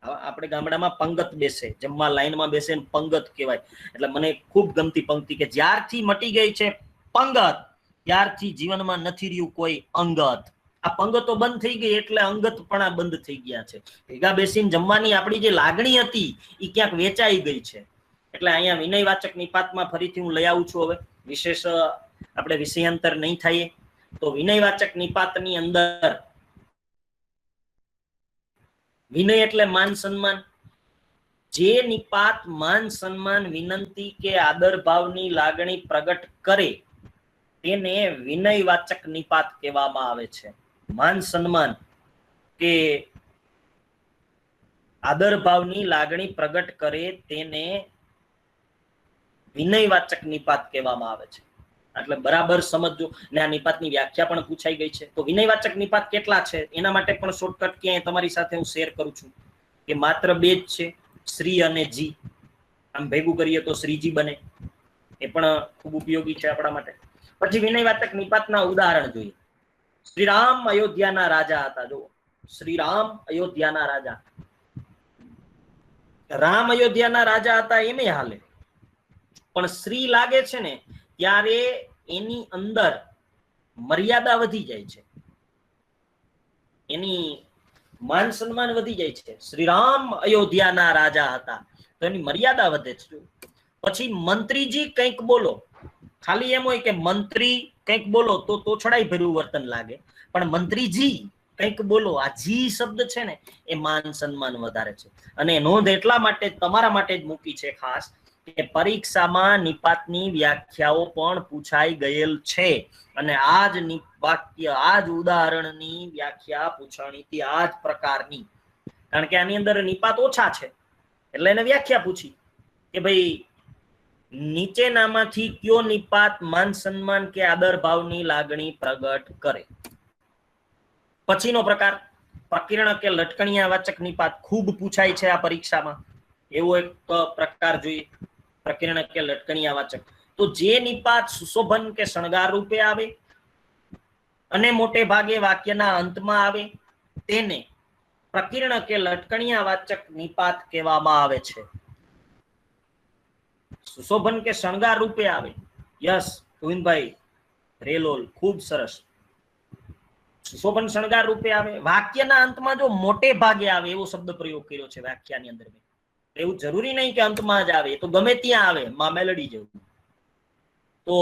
[SPEAKER 1] આપણે ગામડામાં પંગત બેસે, જમવા લાઈનમાં બેસે ને પંગત કહેવાય. એટલે મને ખૂબ ગમતી પંક્તિ કે જ્યારથી મટી ગઈ છે પંગત, ત્યારથી જીવનમાં નથી રહ્યું કોઈ અંગત. આ પંગતો બંધ થઈ ગઈ એટલે અંગતપણા બંધ થઈ ગયા છે. ભેગા બેસીને જમવાની આપણી જે લાગણી હતી એ ક્યાંક વેચાઈ ગઈ છે. એટલે અહીંયા વિનયવાચક નિપાતમાં ફરીથી હું લઈ આવું છું. હવે વિશેષ આપણે વિષયાંતર નહીં થઈએ તો વિનયવાચક નિપાતની અંદર વિનય એટલે માન સન્માન. જે નિપાત માન સન્માન, વિનંતી કે આદર ભાવની લાગણી પ્રગટ કરે તેને વિનયવાચક નિપાત કહેવામાં આવે છે. માન સન્માન કે આદર ભાવની લાગણી પ્રગટ કરે તેને વિનયવાચક નિપાત કહેવામાં આવે છે. એટલે બરાબર સમજો. ને આ નિપાતની વ્યાખ્યા પણ પૂછાઈ ગઈ છે. તો વિનયવાચક નિપાત કેટલા છે એના માટે પણ શોર્ટકટ ક્યાંય તમારી સાથે હું શેર કરું છું કે માત્ર 2 જ છે, શ્રી અને જી. આમ ભેગું કરીએ તો શ્રીજી બને. એ પણ ખૂબ ઉપયોગી છે આપણા માટે. પછી વિનયવાચક નિપાતના ઉદાહરણ જોઈએ. શ્રીરામ અયોધ્યાના રાજા હતા. જો શ્રીરામ અયોધ્યાના રાજા, રામ અયોધ્યાના રાજા હતા એમ હાલે, પણ શ્રી લાગે છે ને ત્યારે એની અંદર મર્યાદા વધી જાય છે, એની માન સન્માન વધી જાય છે. શ્રીરામ અયોધ્યાના રાજા હતા તો એની મર્યાદા વધે છે. પછી મંત્રીજી કંઈક બોલો, ખાલી એમ હોય કે મંત્રી કંઈક બોલો તો તોછડાઈ ભર્યું વર્તન લાગે, પણ મંત્રીજી કંઈક બોલો, આ જી શબ્દ છે ને એ માન સન્માન વધારે છે. અને નોંધ એટલા માટે તમારા માટે જ મૂકી છે ખાસ કે પરીક્ષામાં નિપાતની વ્યાખ્યાઓ પણ પૂછાઈ ગયેલ છે. અને આ જ વાક્ય, આ જ ઉદાહરણની વ્યાખ્યા પૂછાણી હતી, આ જ પ્રકારની. કારણ કે આની અંદર નિપાત ઓછા છે એટલે એને વ્યાખ્યા પૂછી કે ભાઈ નીચેનામાંથી કયો નિપાત માન સન્માન કે આદર ભાવની લાગણી પ્રગટ કરે. પછીનો પ્રકાર પ્રકીર્ણ કે લટકણિયા વાચક નિપાત ખૂબ પૂછાય છે આ પરીક્ષામાં. એવો એક પ્રકાર જોઈએ પ્રકીર્ણ કે લટકણિયાવાચક. તો જે નિપાત સુશોભન કે શણગાર રૂપે આવે અને મોટે ભાગે વાક્યના અંતમાં આવે તેને પ્રકીર્ણ કે લટકણિયાવાચક નિપાત કહેવામાં આવે છે. સુશોભન કે શણગાર રૂપે આવે. યસ ગોવિંદભાઈ રેલોલ, ખૂબ સરસ. સુશોભન શણગાર રૂપે આવે, વાક્યના અંતમાં જો મોટે ભાગે આવે એવો શબ્દ પ્રયોગ કર્યો છે વ્યાખ્યાની અંદર. એવું જરૂરી નહીં કે અંતમાં જ આવે, તો ગમે ત્યાં આવે. માં મેલડી જેવું તો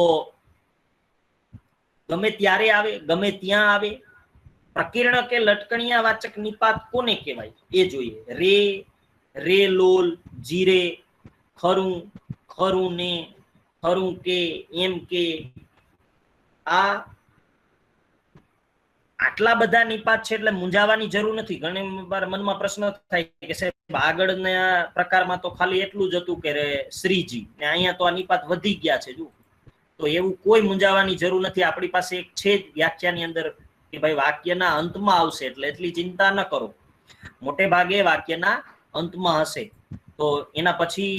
[SPEAKER 1] ગમે ત્યારે આવે, ગમે ત્યાં આવે. પ્રકીર્ણ કે લટકણિયાવાચક નિપાત કોને કહેવાય એ જોઈએ. રે, રે લોલ, જીરે, ખરું, ખરું ને, ખરું કે, એમ કે, આ આટલા બધા નિપાત છે એટલે મૂંઝાવાની જરૂર નથી. ઘણી વાર મનમાં પ્રશ્ન થાય કે સાહેબ આગળના પ્રકારમાં તો ખાલી એટલું જ હતું કે શ્રીજી, ને અહીંયા તો આ નિપાત વધી ગયા છે. જો તો એવું કોઈ મૂંઝાવાની જરૂર નથી. આપણી પાસે એક છે જ વ્યાખ્યાની અંદર કે ભાઈ વાક્યના અંતમાં આવશે એટલે એટલી ચિંતા ન કરો. મોટે ભાગે વાક્યના અંતમાં હશે. તો એના પછી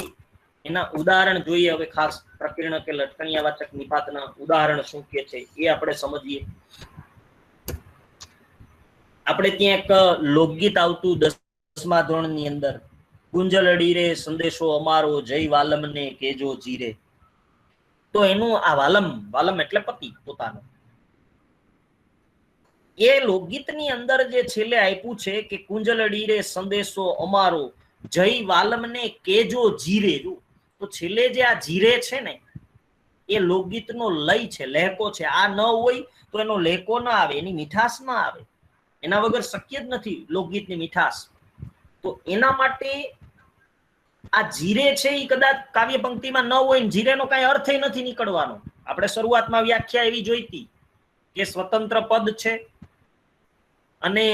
[SPEAKER 1] એના ઉદાહરણ જોઈએ. હવે ખાસ પ્રકીર્ણ કે લટકણિયાવાચક નિપાતના ઉદાહરણ શું કે છે એ આપણે સમજીએ. આપણે ત્યાં એક લોકગીત આવતું 10મા ધોરણની અંદર, ગુંજલડી રે સંદેશો અમારો, જય વાલમને કેજો જીરે. તો એનું આ વાલમ, વાલમ એટલે પતિ પોતાનો, એ લોકગીતની અંદર જે છેલ્લે આપ્યું છે કે કુંજલડી રે સંદેશો અમારો, જય વાલમને કેજો જીરે. તો છેલ્લે જે આ જીરે છે ને એ લોકગીતનો લય છે, લહેકો છે. આ ન હોય તો એનો લહેકો ના આવે, એની મીઠાશ ના આવે. એના વગર શક્ય જ નથી લોકગીતની મીઠાશ. તો એના માટે આ જીરે છે એ કદાચ કાવ્ય પંક્તિમાં ન હોય ને જીરેનો કઈ અર્થ નથી નીકળવાનો. આપણે શરૂઆતમાં વ્યાખ્યા એવી જોઈતી કે સ્વતંત્ર પદ છે અને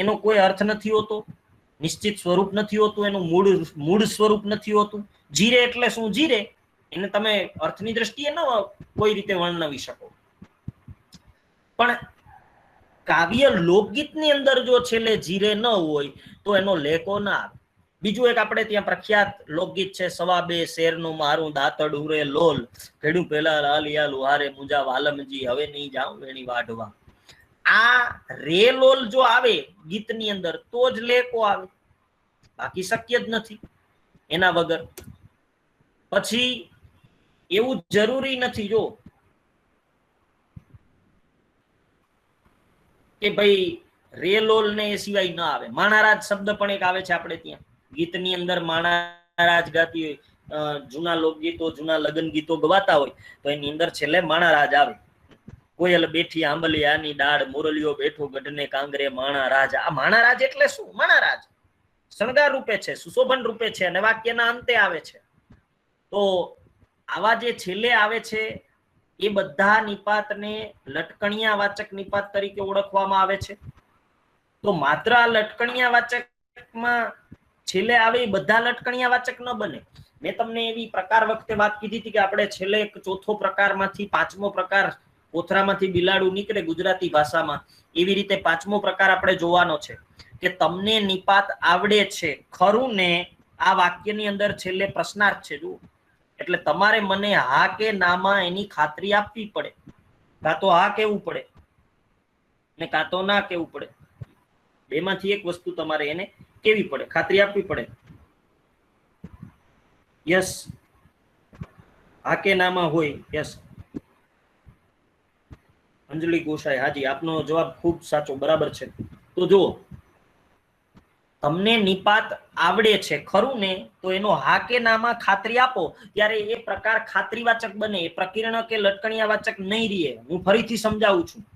[SPEAKER 1] એનો કોઈ અર્થ નથી હોતો, નિશ્ચિત સ્વરૂપ નથી હોતું, એનું મૂળ સ્વરૂપ નથી હોતું. જીરે એટલે શું? જીરે એને તમે અર્થની દ્રષ્ટિએ ન કોઈ રીતે વર્ણવી શકો. પણ કાવ્ય લોકગીતની અંદર જો છેલ્લે જીરે ન હોય તો એનો લેકો ના આવે. બીજું એક આપણે ત્યાં પ્રખ્યાત લોકગીત છે, સવા બે શેરનું મારું દાંતડું રે લોલ, ખેડું પેલા લાલિયા લુહારે મુંજા વાલમજી, હવે નહીં જાઉં એની વાઢવા. આ રે લોલ જો આવે ગીતની અંદર તો જ લેકો આવે, બાકી શક્ય જ નથી એના વગર. પછી એવું જરૂરી નથી જો કે ભાઈ રેલોલ ને એ સિવાય ના આવે. માણારાજ શબ્દ પણ એક આવે છે આપણે ત્યાં ગીતની અંદર. માણારાજ ગાતી હોય, જૂના લોકગીતો, જૂના લગ્ન ગીતો ગવાતા હોય તો એની અંદર છેલ્લે માણારાજ આવે. કોયલ બેઠી આંબલિયાની ડાળ, મોરલિયો બેઠો ગઢને કાંગરે, માણારાજ. આ માણારાજ એટલે શું? માણારાજ શણગાર રૂપે છે, સુશોભન રૂપે છે અને વાક્યના અંતે આવે છે. તો આવા જે છેલ્લે આવે છે એ બધા નિપાતને લટકણિયાવાચક નિપાત તરીકે ઓળખવામાં આવે છે. તો માત્ર આ લટકણિયાવાચકમાં છેલ્લે આવે એ બધા લટકણિયાવાચક ન બને. મેં તમને એવી પ્રકાર વખતે વાત કીધી હતી કે આપણે છેલ્લે એક ચોથો પ્રકારમાંથી પાંચમો પ્રકાર, કોથરામાંથી બિલાડું નીકળે ગુજરાતી ભાષામાં, એવી રીતે પાંચમો પ્રકાર આપણે જોવાનો છે કે તમને નિપાત આવડે છે ખરું ને. આ વાક્યની અંદર છેલ્લે પ્રશ્નાર્થ છે. જુઓ, એટલે તમારે મને હા કે નામાં એની ખાતરી આપવી પડે. કાં તો હા કેવું પડે ને કાં તો ના કેવું પડે. બેમાંથી એક વસ્તુ તમારે એને કેવી પડે, ખાતરી આપવી પડે. યસ, હા કે નામાં હોય. યસ અંજલિ ગોસાઈ, હાજી આપનો જવાબ ખૂબ સાચો, બરાબર છે. તો જુઓ, તમને નિપાત આવડે છે ખરું ને, તો એનો હા કે નામાં ખાતરી આપો ત્યારે એ પ્રકાર ખાતરીવાચક બને. એ પ્રકીર્ણ કે લટકણિયાવાચક નહીં રહે. હું ફરીથી સમજાવું છું,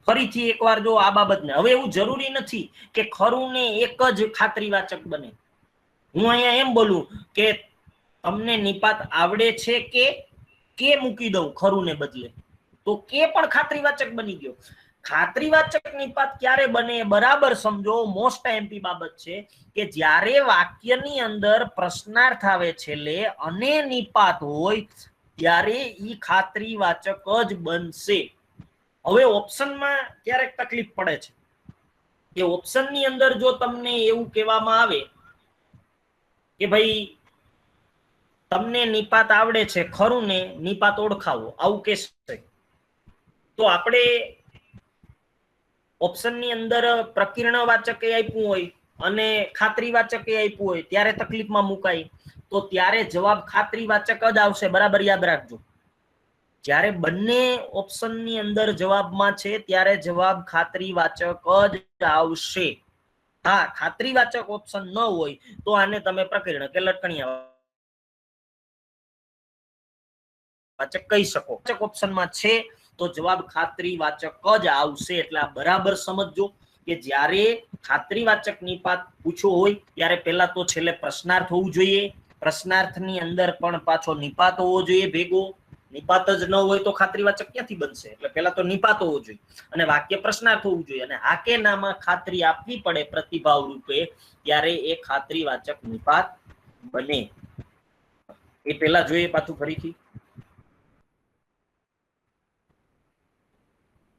[SPEAKER 1] ફરીથી એકવાર જો આ બાબતને. હવે એવું જરૂરી નથી કે ખરું ને એક જ ખાતરીવાચક બને. હું અહીંયા એમ બોલું કે તમને નિપાત આવડે છે કે મૂકી દઉં ખરું ને બદલે, તો કે પણ ખાતરીવાચક બની ગયો. ખાતરીવાચક નિપાત ક્યારે બને બરાબર સમજો. મોસ્ટ એમ્પી બાબત છે કે જ્યારે વાક્યની અંદર પ્રશ્નાર્થ આવે છેલ્લે અને નિપાત હોય ત્યારે ઈ ખાતરીવાચક જ બનશે. હવે ઓપ્શનમાં ક્યારેક તકલીફ પડે છે કે ઓપ્શનની અંદર જો તમને એવું કહેવામાં આવે કે ભાઈ તમને નિપાત આવડે છે ખરું ને, નિપાત ઓળખાવો, આવું કહેશે તો આપણે ઓપ્શનની અંદર પ્રકીર્ણવાચક આપ્યું હોય અને ખાતરીવાચક આપ્યું હોય ત્યારે તકલીફમાં મુકાય. તો ત્યારે જવાબ ખાતરીવાચક જ આવશે, બરાબર યાદ રાખજો. જ્યારે બંને ઓપ્શનની અંદર જવાબમાં છે ત્યારે જવાબ ખાતરીવાચક જ આવશે. હા, ખાતરીવાચક ઓપ્શન ન હોય તો આને તમે પ્રકીર્ણ કે લટકણિયા વાચક કહી શકો. ઓપ્શનમાં છે તો જવાબ ખાતરીવાચક જ આવશે. એટલે આ બરાબર સમજજો કે જ્યારે ખાતરીવાચક નિપાત પૂછો હોય ત્યારે પહેલા તો છેલ્લે પ્રશ્નાર્થ હોવું જોઈએ. પ્રશ્નાર્થની અંદર પણ પાછો નિપાત હોવો જોઈએ ભેગો. નિપાત જ ન હોય તો ખાતરીવાચક ક્યાંથી બનશે? એટલે પહેલા તો નિપાત હોવો જોઈએ અને વાક્ય પ્રશ્નાર્થ હોવું જોઈએ. અને હા કે નામાં ખાતરી આપવી પડે પ્રતિભાવ રૂપે, ત્યારે એ ખાતરીવાચક નિપાત બને. એ પહેલા જોઈએ પાછું ફરીથી.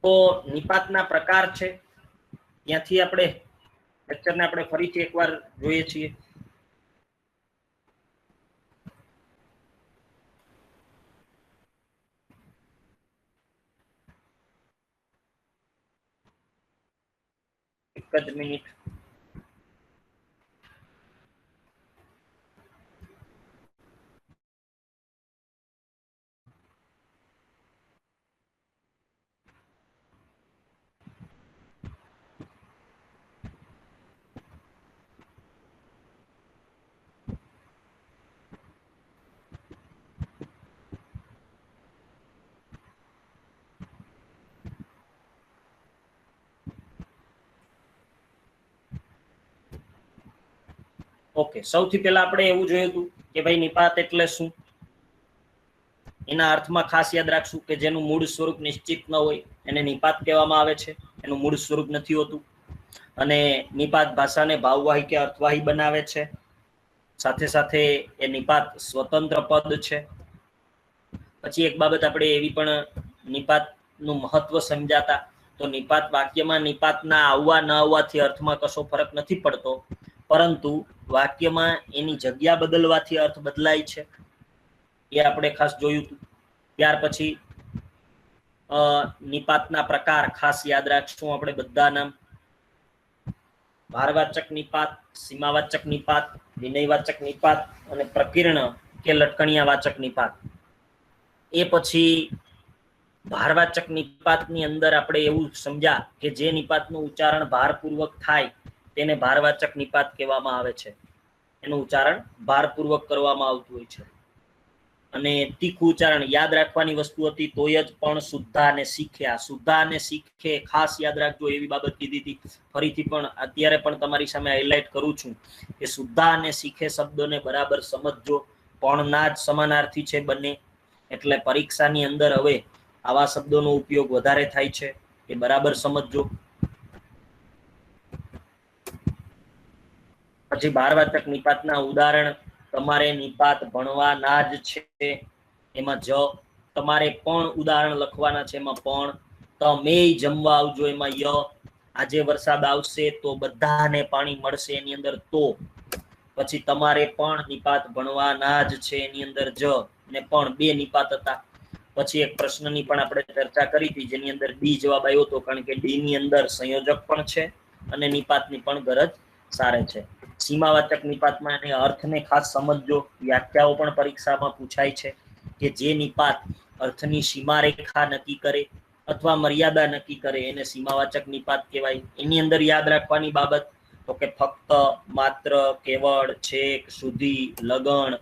[SPEAKER 1] તો નિપાતના પ્રકાર છે, ત્યાંથી આપણે લેક્ચરને આપણે ફરીથી એકવાર જોઈએ છીએ. એક જ મિનિટ. ઓકે, સૌથી પહેલા આપણે એવું જોયું હતું કે ભાઈ નિપાત એટલે શું. એના અર્થમાં ખાસ યાદ રાખશું કે જેનું મૂળ સ્વરૂપ નિશ્ચિત ન હોય એને નિપાત કહેવામાં આવે છે. એનું મૂળ સ્વરૂપ નથી હોતું. અને નિપાત ભાષાને ભાવવાહી કે અર્થવાહી બનાવે છે. સાથે સાથે એ નિપાત સ્વતંત્ર પદ છે. પછી એક બાબત આપણે એવી પણ નિપાતનું મહત્વ સમજાતા, તો નિપાત વાક્યમાં નિપાતના આવવા ન આવવાથી અર્થમાં કશો ફરક નથી પડતો, પરંતુ વાક્યમાં એની જગ્યા બદલવાથી અર્થ બદલાય છે. એ આપણે ખાસ જોયું હતું. ત્યાર પછી નિપાતના પ્રકાર ખાસ યાદ રાખશું આપણે બધા નામ. ભારવાચક નિપાત, સીમાવાચક નિપાત, વિનયવાચક નિપાત અને પ્રકીર્ણ કે લટકણિયા વાચક નિપાત. એ પછી ભારવાચક નિપાતની અંદર આપણે એવું સમજ્યા કે જે નિપાતનું ઉચ્ચારણ ભારપૂર્વક થાય તેને ભારવાચક નિપાત કહેવામાં આવે છે. એનું ઉચ્ચારણ ભારપૂર્વક કરવામાં આવતું હોય છે. અને તીખું ઉચ્ચારણ યાદ રાખવાની વસ્તુ હતી તોય જ પણ શુદ્ધા અને શીખ્યા. શુદ્ધા અને શીખે ખાસ યાદ રાખજો, એવી બાબત કીધી હતી. ફરીથી પણ અત્યારે પણ તમારી સામે હાઇલાઇટ કરું છું કે શુદ્ધા અને શીખે શબ્દોને બરાબર સમજજો. પણ ના જ સમાનાર્થી છે બંને. એટલે પરીક્ષાની અંદર હવે આવા શબ્દોનો ઉપયોગ વધારે થાય છે, એ બરાબર સમજજો. પછી ભારવાચક નિપાતના ઉદાહરણ તમારે નિપાત ભણવાના જ છે. એમાં તમારે પણ ઉદાહરણ લખવાના છે. એમાં પણ તમે જમવા આવજો, એમાં ય. આજે વરસાદ આવશે તો બધાને પાણી મળશે, એની અંદર તો. પછી તમારે પણ નિપાત ભણવાના જ છે, એની અંદર જ. ને પણ બે નિપાત હતા. પછી એક પ્રશ્નની પણ આપણે ચર્ચા કરી હતી જેની અંદર ડી જવાબ આવ્યો હતો, કારણ કે ડી ની અંદર સંયોજક પણ છે અને નિપાતની પણ ગરજ સારે છે. સીમાવાચક નિપાતમાં એને અર્થને ખાસ સમજજો. વ્યાખ્યાઓ પણ પરીક્ષામાં પૂછાય છે કે જે નિપાત અર્થની સીમારેખા નક્કી કરે અથવા મર્યાદા નક્કી કરે એને સીમાવાચક નિપાત કહેવાય. એની અંદર યાદ રાખવાની બાબત તો કે ફક્ત, માત્ર, કેવળ, છેક, સુધી, લગણ.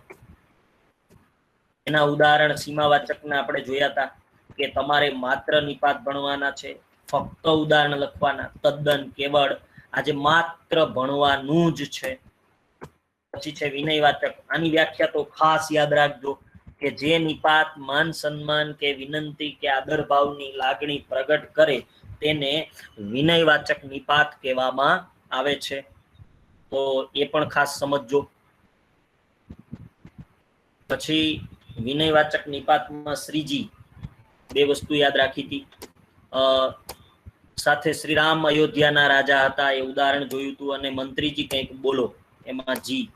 [SPEAKER 1] એના ઉદાહરણ સીમાવાચકના આપણે જોયા હતા કે તમારે માત્ર નિપાત ભણવાના છે, ફક્ત ઉદાહરણ લખવાના, તદ્દન, કેવળ. આજે માત્ર ભણવાનું જ છે. પછી છે વિનયવાચક. આની વ્યાખ્યા તો ખાસ યાદ રાખજો કે જે નિપાત માન સન્માન કે વિનંતી કે આદર ભાવની લાગણી પ્રગટ કરે તેને વિનયવાચક નિપાત કહેવામાં આવે છે. તો એ પણ ખાસ સમજજો. પછી વિનયવાચક નિપાતમાં શ્રીજી બે વસ્તુ યાદ રાખી હતી. સાથે શ્રીરામ અયોધ્યાના રાજા હતા, એ ઉદાહરણ જોયું હતું. અને મંત્રીજી કંઈક બોલો, એમાં જી.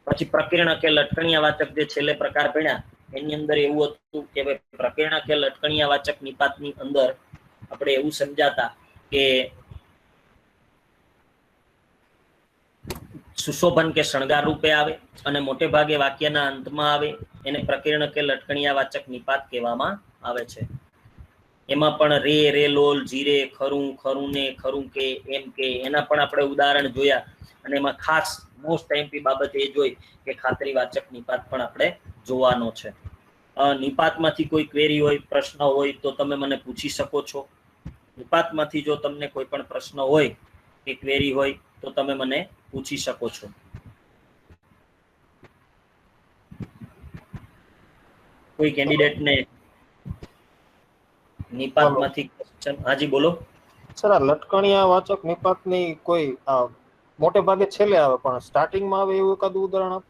[SPEAKER 1] પછી પ્રકીર્ણ કે લટકણિયાવાચક જે છેલ્લે પ્રકાર ભણ્યા એની અંદર એવું હતું કે ભાઈ પ્રકીર્ણ કે લટકણિયાવાચક નિપાતની અંદર આપણે એવું સમજાતા કે સુશોભન કે શણગાર રૂપે આવે અને મોટે ભાગે વાક્યના અંતમાં આવે એને પ્રકીર્ણ કે લટકણિયાવાચક નિપાત કહેવામાં આવે છે. એમાં પણ રે, રેલોલ, જીરે, ખરું, ખરું ને, ખરું કે, એમ કે એના પણ આપણે ઉદાહરણ જોયા અને એમાં ખાસ મોસ્ટ એમ્પી બાબત એ જોઈ કે ખાતરીવાચક નિપાત પણ આપણે જોવાનો છે. નિપાતમાંથી કોઈ ક્વેરી હોય, પ્રશ્ન હોય તો તમે મને પૂછી શકો છો. નિપાતમાંથી જો તમને કોઈ પણ પ્રશ્ન હોય કે ક્વેરી હોય તો તમે મને પૂછી શકો છો. કોઈ કેન્ડિડેટને નિપાતમાંથી ક્વેશ્ચન? હાજી બોલો.
[SPEAKER 3] સર, આ લટકણિયાવાચક નિપાતની કોઈ મોટે ભાગે છેલ્લે આવે પણ સ્ટાર્ટિંગમાં આવે એવું એકાદું ઉદાહરણ આપ.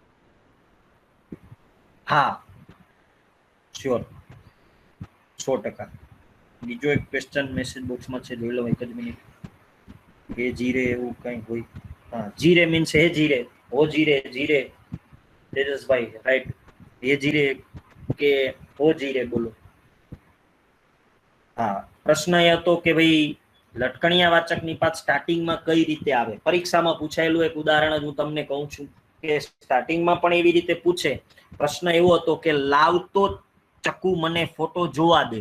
[SPEAKER 1] હા, શ્યોર, 100%. બીજો એક ક્વેશ્ચન મેસેજ બોક્સમાં છે, જોઈ લો એક જ મિનિટ. હે જીરે એવું કઈ હોય. હા, જીરે મીન્સ હે જીરે, હો જીરે, જીરે. તેજસભાઈ રાઈટ. હે જીરે કે હો જીરે બોલો. હા, પ્રશ્ન એ હતો કે ભાઈ લટકણિયાવાચક નિપાત સ્ટાર્ટિંગમાં કઈ રીતે આવે. પરીક્ષામાં પૂછાયેલું એક ઉદાહરણ હું તમને કહું છું કે સ્ટાર્ટિંગમાં પણ એવી રીતે પૂછે. પ્રશ્ન એવો હતો કે લાવતો ચક્કુ મને ફોટો જોવા દે.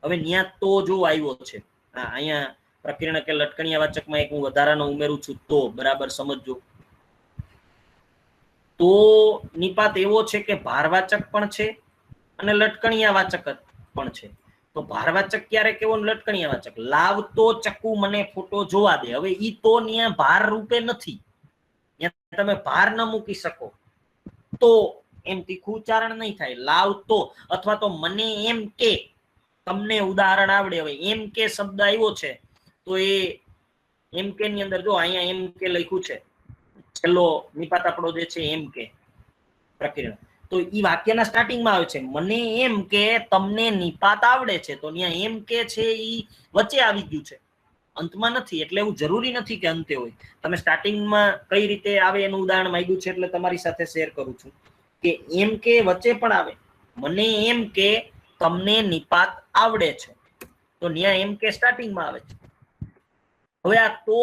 [SPEAKER 1] હવે ન્યા તો જો આવ્યો છે. અહીંયા પ્રકીર્ણ કે લટકણિયાવાચકમાં એક હું વધારાનો ઉમેરું છું તો, બરાબર સમજજો. તો નિપાત એવો છે કે ભારવાચક પણ છે અને લટકણિયાવાચક પણ છે. તો ભારવાચક ક્યારે કેવો, લટકણિયાવાચક? લાવતો ચક્કુ મને ફોટો જોવા દે. હવે ઈ તો ન્યા ભાર રૂપે નથી, તમે ભાર ન મૂકી શકો તો એમ તીખું ઉચ્ચારણ નહીં થાય. લાવતો અથવા તો મને એમ કે, તમને ઉદાહરણ આવડે. હવે એમ કે શબ્દ આવ્યો છે તો એ એમ કે ની અંદર જો અહીંયા એમ કે લખ્યું છે, છેલ્લો નિપાત આપણો જે છે એમ કે પ્રકીર્ણ, તો ઈ વાક્યના સ્ટાર્ટિંગમાં આવે છે. મને એમ કે તમને નિપાત આવડે છે, તો ત્યાં એમ કે છે ઈ વચ્ચે આવી ગયું છે, અંતમાં નથી. એટલે એવું જરૂરી નથી કે અંતે હોય. તમે સ્ટાર્ટિંગમાં કઈ રીતે આવે એનું ઉદાહરણ માંગ્યું છે એટલે તમારી સાથે શેર કરું છું કે એમ કે વચ્ચે પણ આવે. મને એમ કે તમને નિપાત આવડે છે, તો ત્યાં એમ કે સ્ટાર્ટિંગમાં આવે છે. હવે આ તો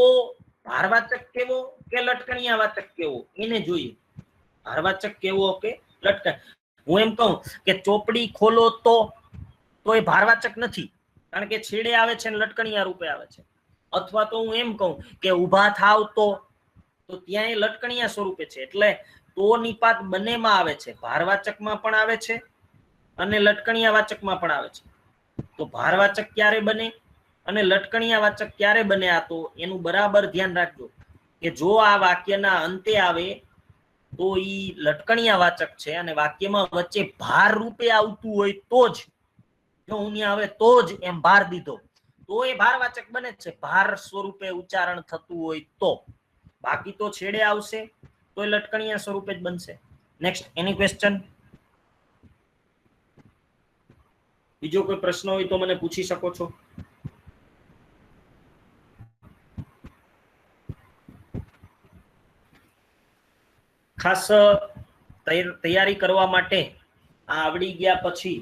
[SPEAKER 1] ભારવાચક કેવો કે લટકણિયાવાચક કેવો એને જોઈએ. ભારવાચક કેવો કે લટકણ. હું એમ કહું કે ચોપડી ખોલો તો એ ભારવાચક નથી, કારણ કે છેડે આવે છે ને લટકણિયા રૂપે આવે છે. અથવા તો હું એમ કહું કે ઊભા થાવ તો ત્યાં એ લટકણિયા સ્વરૂપે છે. એટલે તો નિપાત બંનેમાં આવે છે, ભારવાચકમાં પણ આવે છે અને લટકણિયાવાચકમાં પણ આવે છે. તો ભારવાચક ક્યારે બને અને લટકણિયાવાચક ક્યારે બને, આ તો એનું બરાબર ધ્યાન રાખજો કે જો આ વાક્યના અંતે આવે તો ઈ લટકણિયાવાચક છે અને વાક્યમાં વચ્ચે ભાર રૂપે આવતું હોય તો જ, જો હું ત્યાં આવે તો જ એમ ભાર દીધો તો એ ભારવાચક બને છે, ભાર સ્વરૂપે ઉચ્ચારણ થતું હોય તો. બાકી તો છેડે આવશે તો એ લટકણિયા સ્વરૂપે જ બનશે. Next, any question? બીજો કોઈ પ્રશ્ન હોય તો મને પૂછી શકો છો. ખાસ તૈયારી કરવા માટે આ આવડી ગયા પછી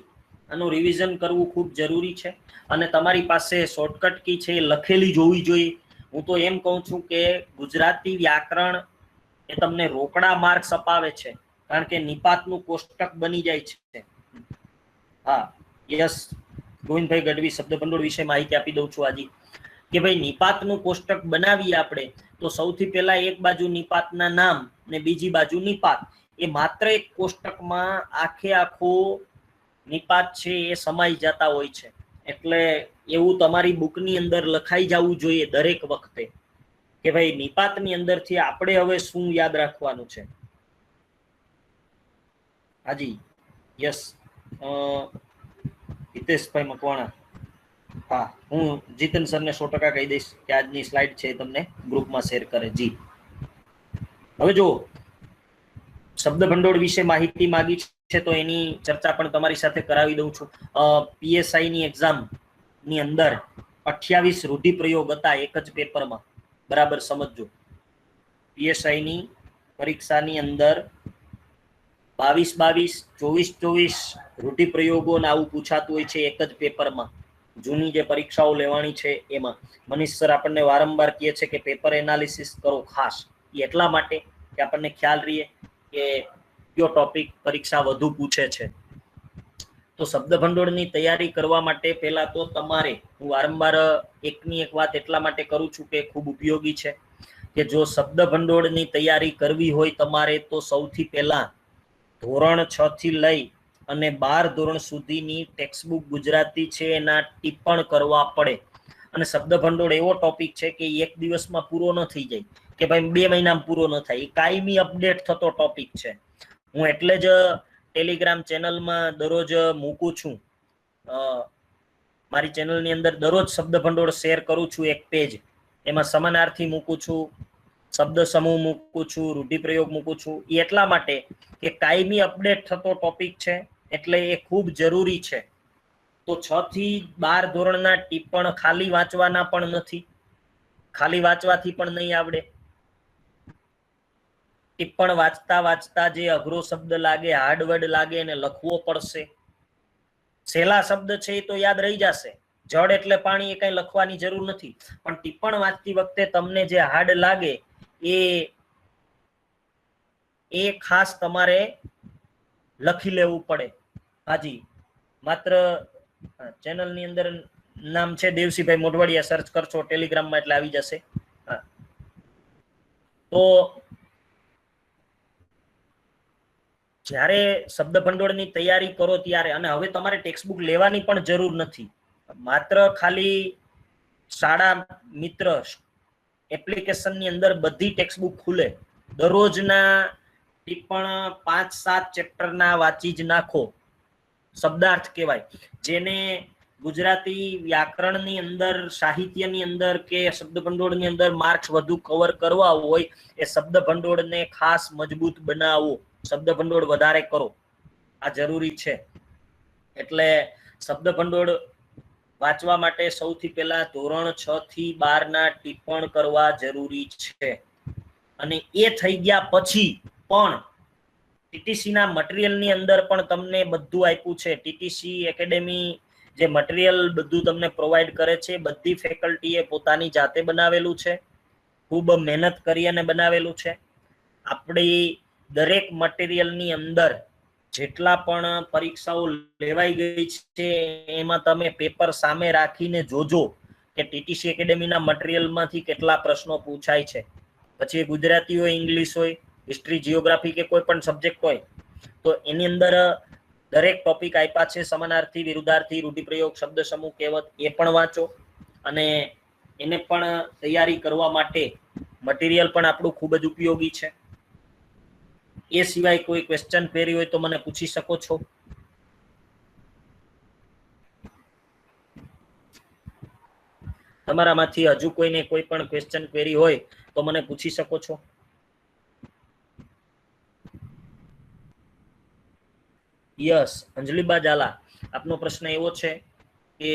[SPEAKER 1] આનું રિવિઝન કરવું ખૂબ જરૂરી છે અને તમારી પાસે શોર્ટકટ કી છે એ લખેલી જ હોવી જોઈએ. હું તો એમ કહું છું કે ગુજરાતી વ્યાકરણ એ તમને રોકડા માર્ક્સ અપાવે છે, કારણ કે નિપાતનું કોષ્ટક બની જાય છે. હા, યસ, ગોવિંદભાઈ ગઢવી શબ્દ ભંડોળ વિશે માહિતી આપી દઉં છું આજે કે ભાઈ નિપાતનું કોષ્ટક બનાવીએ આપણે તો સૌથી પહેલા એક બાજુ નિપાતના નામ ને બીજી બાજુ નિપાત, એ માત્ર એક કોષ્ટકમાં આખે આખો નિપાત છે એ સમાઈ જતા હોય છે. એટલે એવું તમારી બુકની અંદર લખાઈ જવું જોઈએ દરેક વખતે કે ભાઈ નિપાતની અંદરથી આપણે હવે શું યાદ રાખવાનું છે. હાજી, યસ, હિતેશભાઈ મકવાણા. હા, હું જીતન સરને 100% કહી દઈશ કે આજની સ્લાઇડ છે તમને ગ્રુપમાં શેર કરે. જી, હવે જો શબ્દ ભંડોળ વિશે માહિતી માંગી છે તો એની ચર્ચા પણ તમારી સાથે કરાવી દઉં છું. પીએસઆઈ ની એક્ઝામ ની અંદર 28 રૂઢિપ્રયોગ હતા એક જ પેપરમાં, બરાબર સમજજો. પીએસઆઈ ની પરીક્ષાની અંદર 22 24 રૂઢિપ્રયોગો ને આવું પૂછાતું હોય છે એક જ પેપરમાં. જૂની જે પરીક્ષાઓ લેવાની છે એમાં મનીષ સર આપણને વારંવાર કહે છે કે પેપર એનાલિસિસ કરો ખાસ. એ એટલા માટે કે આપણને ખ્યાલ રહીએ કે કયો ટોપિક પરીક્ષા વધુ પૂછે છે. તો શબ્દ ભંડોળની તૈયારી કરવા માટે પહેલા તો તમારે, હું વારંવાર એકની એક વાત એટલા માટે કરું છું કે ખૂબ ઉપયોગી છે, કે જો શબ્દ ભંડોળની તૈયારી કરવી હોય તમારે તો સૌથી પહેલા ધોરણ 6 થી લઈ અને 12 ધોરણ સુધીની ટેક્સ્ટબુક ગુજરાતી છે એના ટિપ્પણ કરવા પડે. અને શબ્દ ભંડોળ એવો ટોપિક છે કે એક દિવસમાં પૂરો ન થઈ જાય, કે ભાઈ 2 મહિનામાં પૂરો ન થાય. એ કાયમી અપડેટ થતો ટોપિક છે. હું એટલે જ ટેલિગ્રામ ચેનલમાં દરરોજ મૂકું છું, મારી ચેનલની અંદર દરરોજ શબ્દ ભંડોળ શેર કરું છું. એક પેજ એમાં સમાનાર્થી મૂકું છું, શબ્દ સમૂહ મૂકું છું, રૂઢિપ્રયોગ મૂકું છું. એ એટલા માટે કે કાયમી અપડેટ થતો ટોપિક છે, એટલે એ ખૂબ જરૂરી છે. તો 6 થી 12 ધોરણના ટિપ્પણ ખાલી વાંચવાના પણ નથી, ખાલી વાંચવાથી પણ નહીં આવડે. ટિપ્પણ વાંચતા વાંચતા જે અઘરો શબ્દ લાગે, હાર્ડ વર્ડ લાગે એને લખવો પડશે. સહેલા શબ્દ છે એ તો યાદ રહી જશે, જળ એટલે પાણી એ કઈ લખવાની જરૂર નથી. પણ ટિપ્પણ વાંચતી વખતે તમને જે હાર્ડ લાગે એ ખાસ તમારે લખી લેવું પડે. હાજી, માત્ર ચેનલની અંદર નામ છે દેવસીભાઈ મોઢવાડિયા, સર્ચ કરશો ટેલિગ્રામમાં એટલે આવી જશે. તો જ્યારે શબ્દ ભંડોળની તૈયારી કરો ત્યારે, અને હવે તમારે ટેક્સ્ટબુક લેવાની પણ જરૂર નથી, માત્ર ખાલી શાળા મિત્ર એપ્લિકેશનની અંદર બધી ટેક્સ્ટબુક ખુલે, દરરોજના ટિપ્પણ 5-7 ચેપ્ટરના વાંચી જ નાખો. શબ્દાર્થ કહેવાય, જેને ગુજરાતી વ્યાકરણની અંદર, સાહિત્યની અંદર કે શબ્દ ભંડોળની અંદર માર્ક્સ વધુ કવર કરવા હોય એ શબ્દ ભંડોળને ખાસ મજબૂત બનાવો, શબ્દ ભંડોળ વધારે કરો. આ જરૂરી છે. એટલે શબ્દ ભંડોળ વાંચવા માટે સૌથી પહેલા ધોરણ 6 થી 12 ના ટિપ્પણ કરવા જરૂરી છે. અને એ થઈ ગયા પછી પણ ટીટીસી ના મટીરિયલની અંદર પણ તમને બધું આપ્યું છે. ટીટીસી એકેડેમી જે મટીરિયલ બધું તમને પ્રોવાઈડ કરે છે, બધી ફેકલ્ટીએ પોતાની જાતે બનાવેલું છે, ખૂબ મહેનત કરી અને બનાવેલું છે. આપણી દરેક મટીરિયલની અંદર જેટલા પણ પરીક્ષાઓ લેવાઈ ગઈ છે એમાં તમે પેપર સામે રાખીને જોજો કે ટીટીસી એકેડેમીના મટીરિયલમાંથી કેટલા પ્રશ્નો પૂછાય છે. પછી ગુજરાતી હોય, ઇંગ્લિશ હોય, હિસ્ટ્રી, જીઓગ્રાફી કે કોઈ પણ સબ્જેક્ટ હોય, તો એની અંદર દરેક ટોપિક આપ્યા છે. સમાનાર્થી, વિરુદ્ધાર્થી, રૂઢિપ્રયોગ, શબ્દ સમૂહ, કહેવત, એ પણ વાંચો. અને એને પણ તૈયારી કરવા માટે મટીરિયલ પણ આપણું ખૂબ જ ઉપયોગી છે. એ સિવાય કોઈ ક્વેશ્ચન ક્વેરી હોય તો મને પૂછી શકો છો. તમારામાંથી હજુ કોઈને કોઈ પણ ક્વેશ્ચન ક્વેરી હોય તો મને પૂછી શકો છો. યસ, અંજલિબા ઝાલા, આપનો પ્રશ્ન એવો છે કે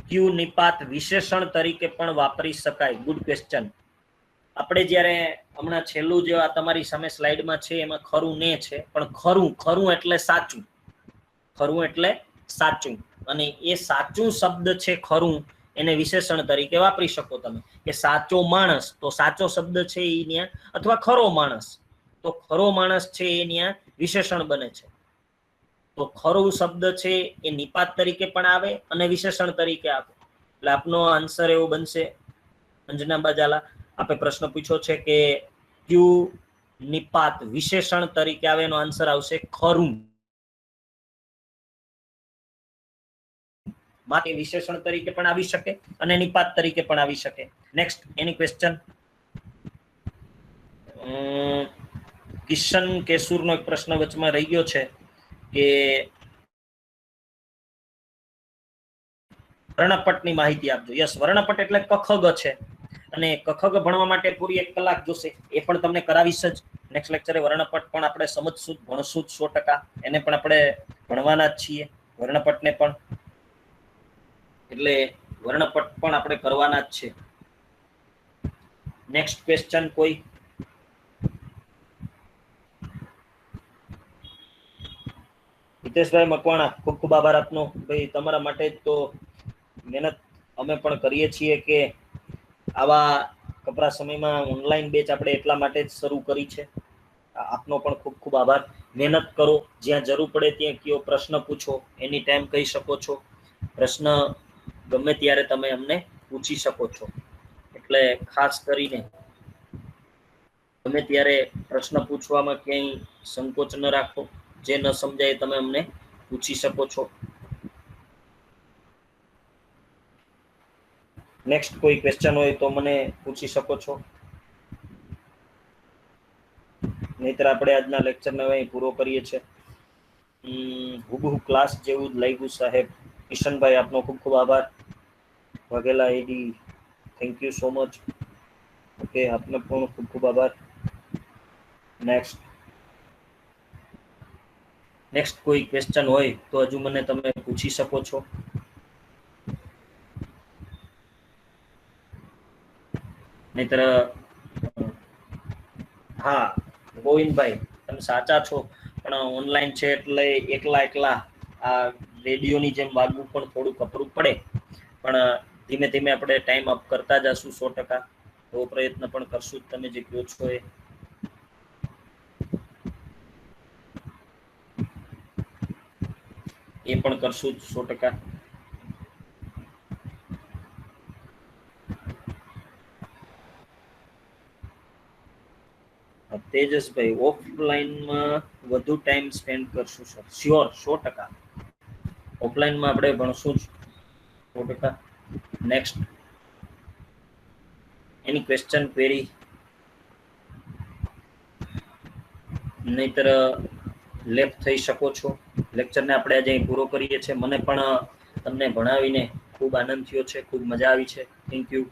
[SPEAKER 1] ક્યુ નિપાત વિશેષણ તરીકે પણ વાપરી શકાય? Good question. આપણે જ્યારે હમણાં છેલ્લું જે આ તમારી સામે સ્લાઇડમાં છે એમાં ખરું ને છે, પણ ખરું એટલે સાચું, ખરું એટલે સાચું. અને એ સાચું શબ્દ છે ખરું, એને વિશેષણ તરીકે વાપરી શકો તમે. કે સાચો માણસ, તો સાચો શબ્દ છે એ ત્યાં, અથવા ખરો માણસ, તો ખરો માણસ છે એ ત્યાં વિશેષણ બને છે. તો ખરું શબ્દ છે એ નિપાત તરીકે પણ આવે અને વિશેષણ તરીકે આવે. એટલે આપનો આન્સર એવો બનશે, અંજના બાજાલા, આપે પ્રશ્ન પૂછ્યો છે કે ક્યુ નિપાત વિશેષણ તરીકે આવે, એનો આન્સર આવશે ખરું. માટે વિશેષણ તરીકે પણ આવી શકે અને નિપાત તરીકે પણ આવી શકે. Next, any question. કિશન કેસુરનો એક પ્રશ્ન વચમાં રહી ગયો છે કે વર્ણપટની માહિતી આપજો. યસ, વર્ણપટ એટલે કખગ છે, અને કખગ ભણવા માટે પૂરી 1 કલાક જોશે, એ પણ તમને કરાવીશ જ. નેક્સ્ટ લેક્ચરે વર્ણપટ પણ આપણે સમજશું, ભણશું 100%. એને પણ આપણે ભણવાના જ છીએ, વર્ણપટને પણ. એટલે વર્ણપટ પણ આપણે કરવાના જ છે. નેક્સ્ટ ક્વેશ્ચન કોઈ? હિતેશભાઈ મકવાણા, ખૂબ ખૂબ આભાર આપનો. ભાઈ તમારા માટે જ તો મહેનત અમે પણ કરીએ છીએ કે આવા કપરા સમયમાં ઓનલાઈન બેચ આપણે એટલા માટે જ શરૂ કરી છે. આપનો પણ ખૂબ ખૂબ આભાર. મહેનત કરો, જ્યાં જરૂર પડે ત્યાં કયો, પ્રશ્ન પૂછો, એની ટાઈમ કહી શકો છો, પ્રશ્ન ગમે ત્યારે તમે અમને પૂછી શકો છો. એટલે ખાસ કરીને તમે ત્યારે પ્રશ્ન પૂછવામાં ક્યાંય સંકોચ ન રાખો. જે ન સમજાય તમે અમને પૂછી શકો છો. નેક્સ્ટ કોઈ ક્વેશ્ચન હોય તો મને પૂછી શકો છો, નહીતર આપણે આજના લેક્ચરને અહીં પૂરો કરીએ છીએ. હુબહુ ક્લાસ જેવું જ લાગ્યું સાહેબ. કિશનભાઈ આપનો ખૂબ ખૂબ આભાર. વાઘેલા એડી, thank you so much. Okay, આપને પણ ખૂબ ખૂબ આભાર. નેક્સ્ટ કોઈ ક્વેશ્ચન હોય તો હજુ મને તમે પૂછી શકો છો. નહીતર હા ગોવિંદભાઈ, તમે સાચા છો, પણ ઓનલાઈન છે એટલે એકલા આ રેડિયોની જેમ વાગવું પણ થોડું કપરું પડે. પણ ધીમે ધીમે આપણે ટાઈમ અપ કરતા જશું 100%. તો પ્રયત્ન પણ કરશું. તમે જે કહો છો એ પણ કરશું 100%. તેજસભાઈ, ઓફલાઈનમાં વધુ ટાઈમ સ્પેન્ડ કરશું સર. શ્યોર, 100%. ઓફલાઈનમાં આપણે ભણશું જ 100%. નેક્સ્ટ એની ક્વેશ્ચન ક્વેરી, નહીતર લેફ્ટ થઈ શકો છો. લેક્ચરને આપણે આજે પૂરો કરીએ છીએ. મને પણ તમને ભણાવીને ખૂબ આનંદ થયો છે, ખૂબ મજા આવી છે. Thank you.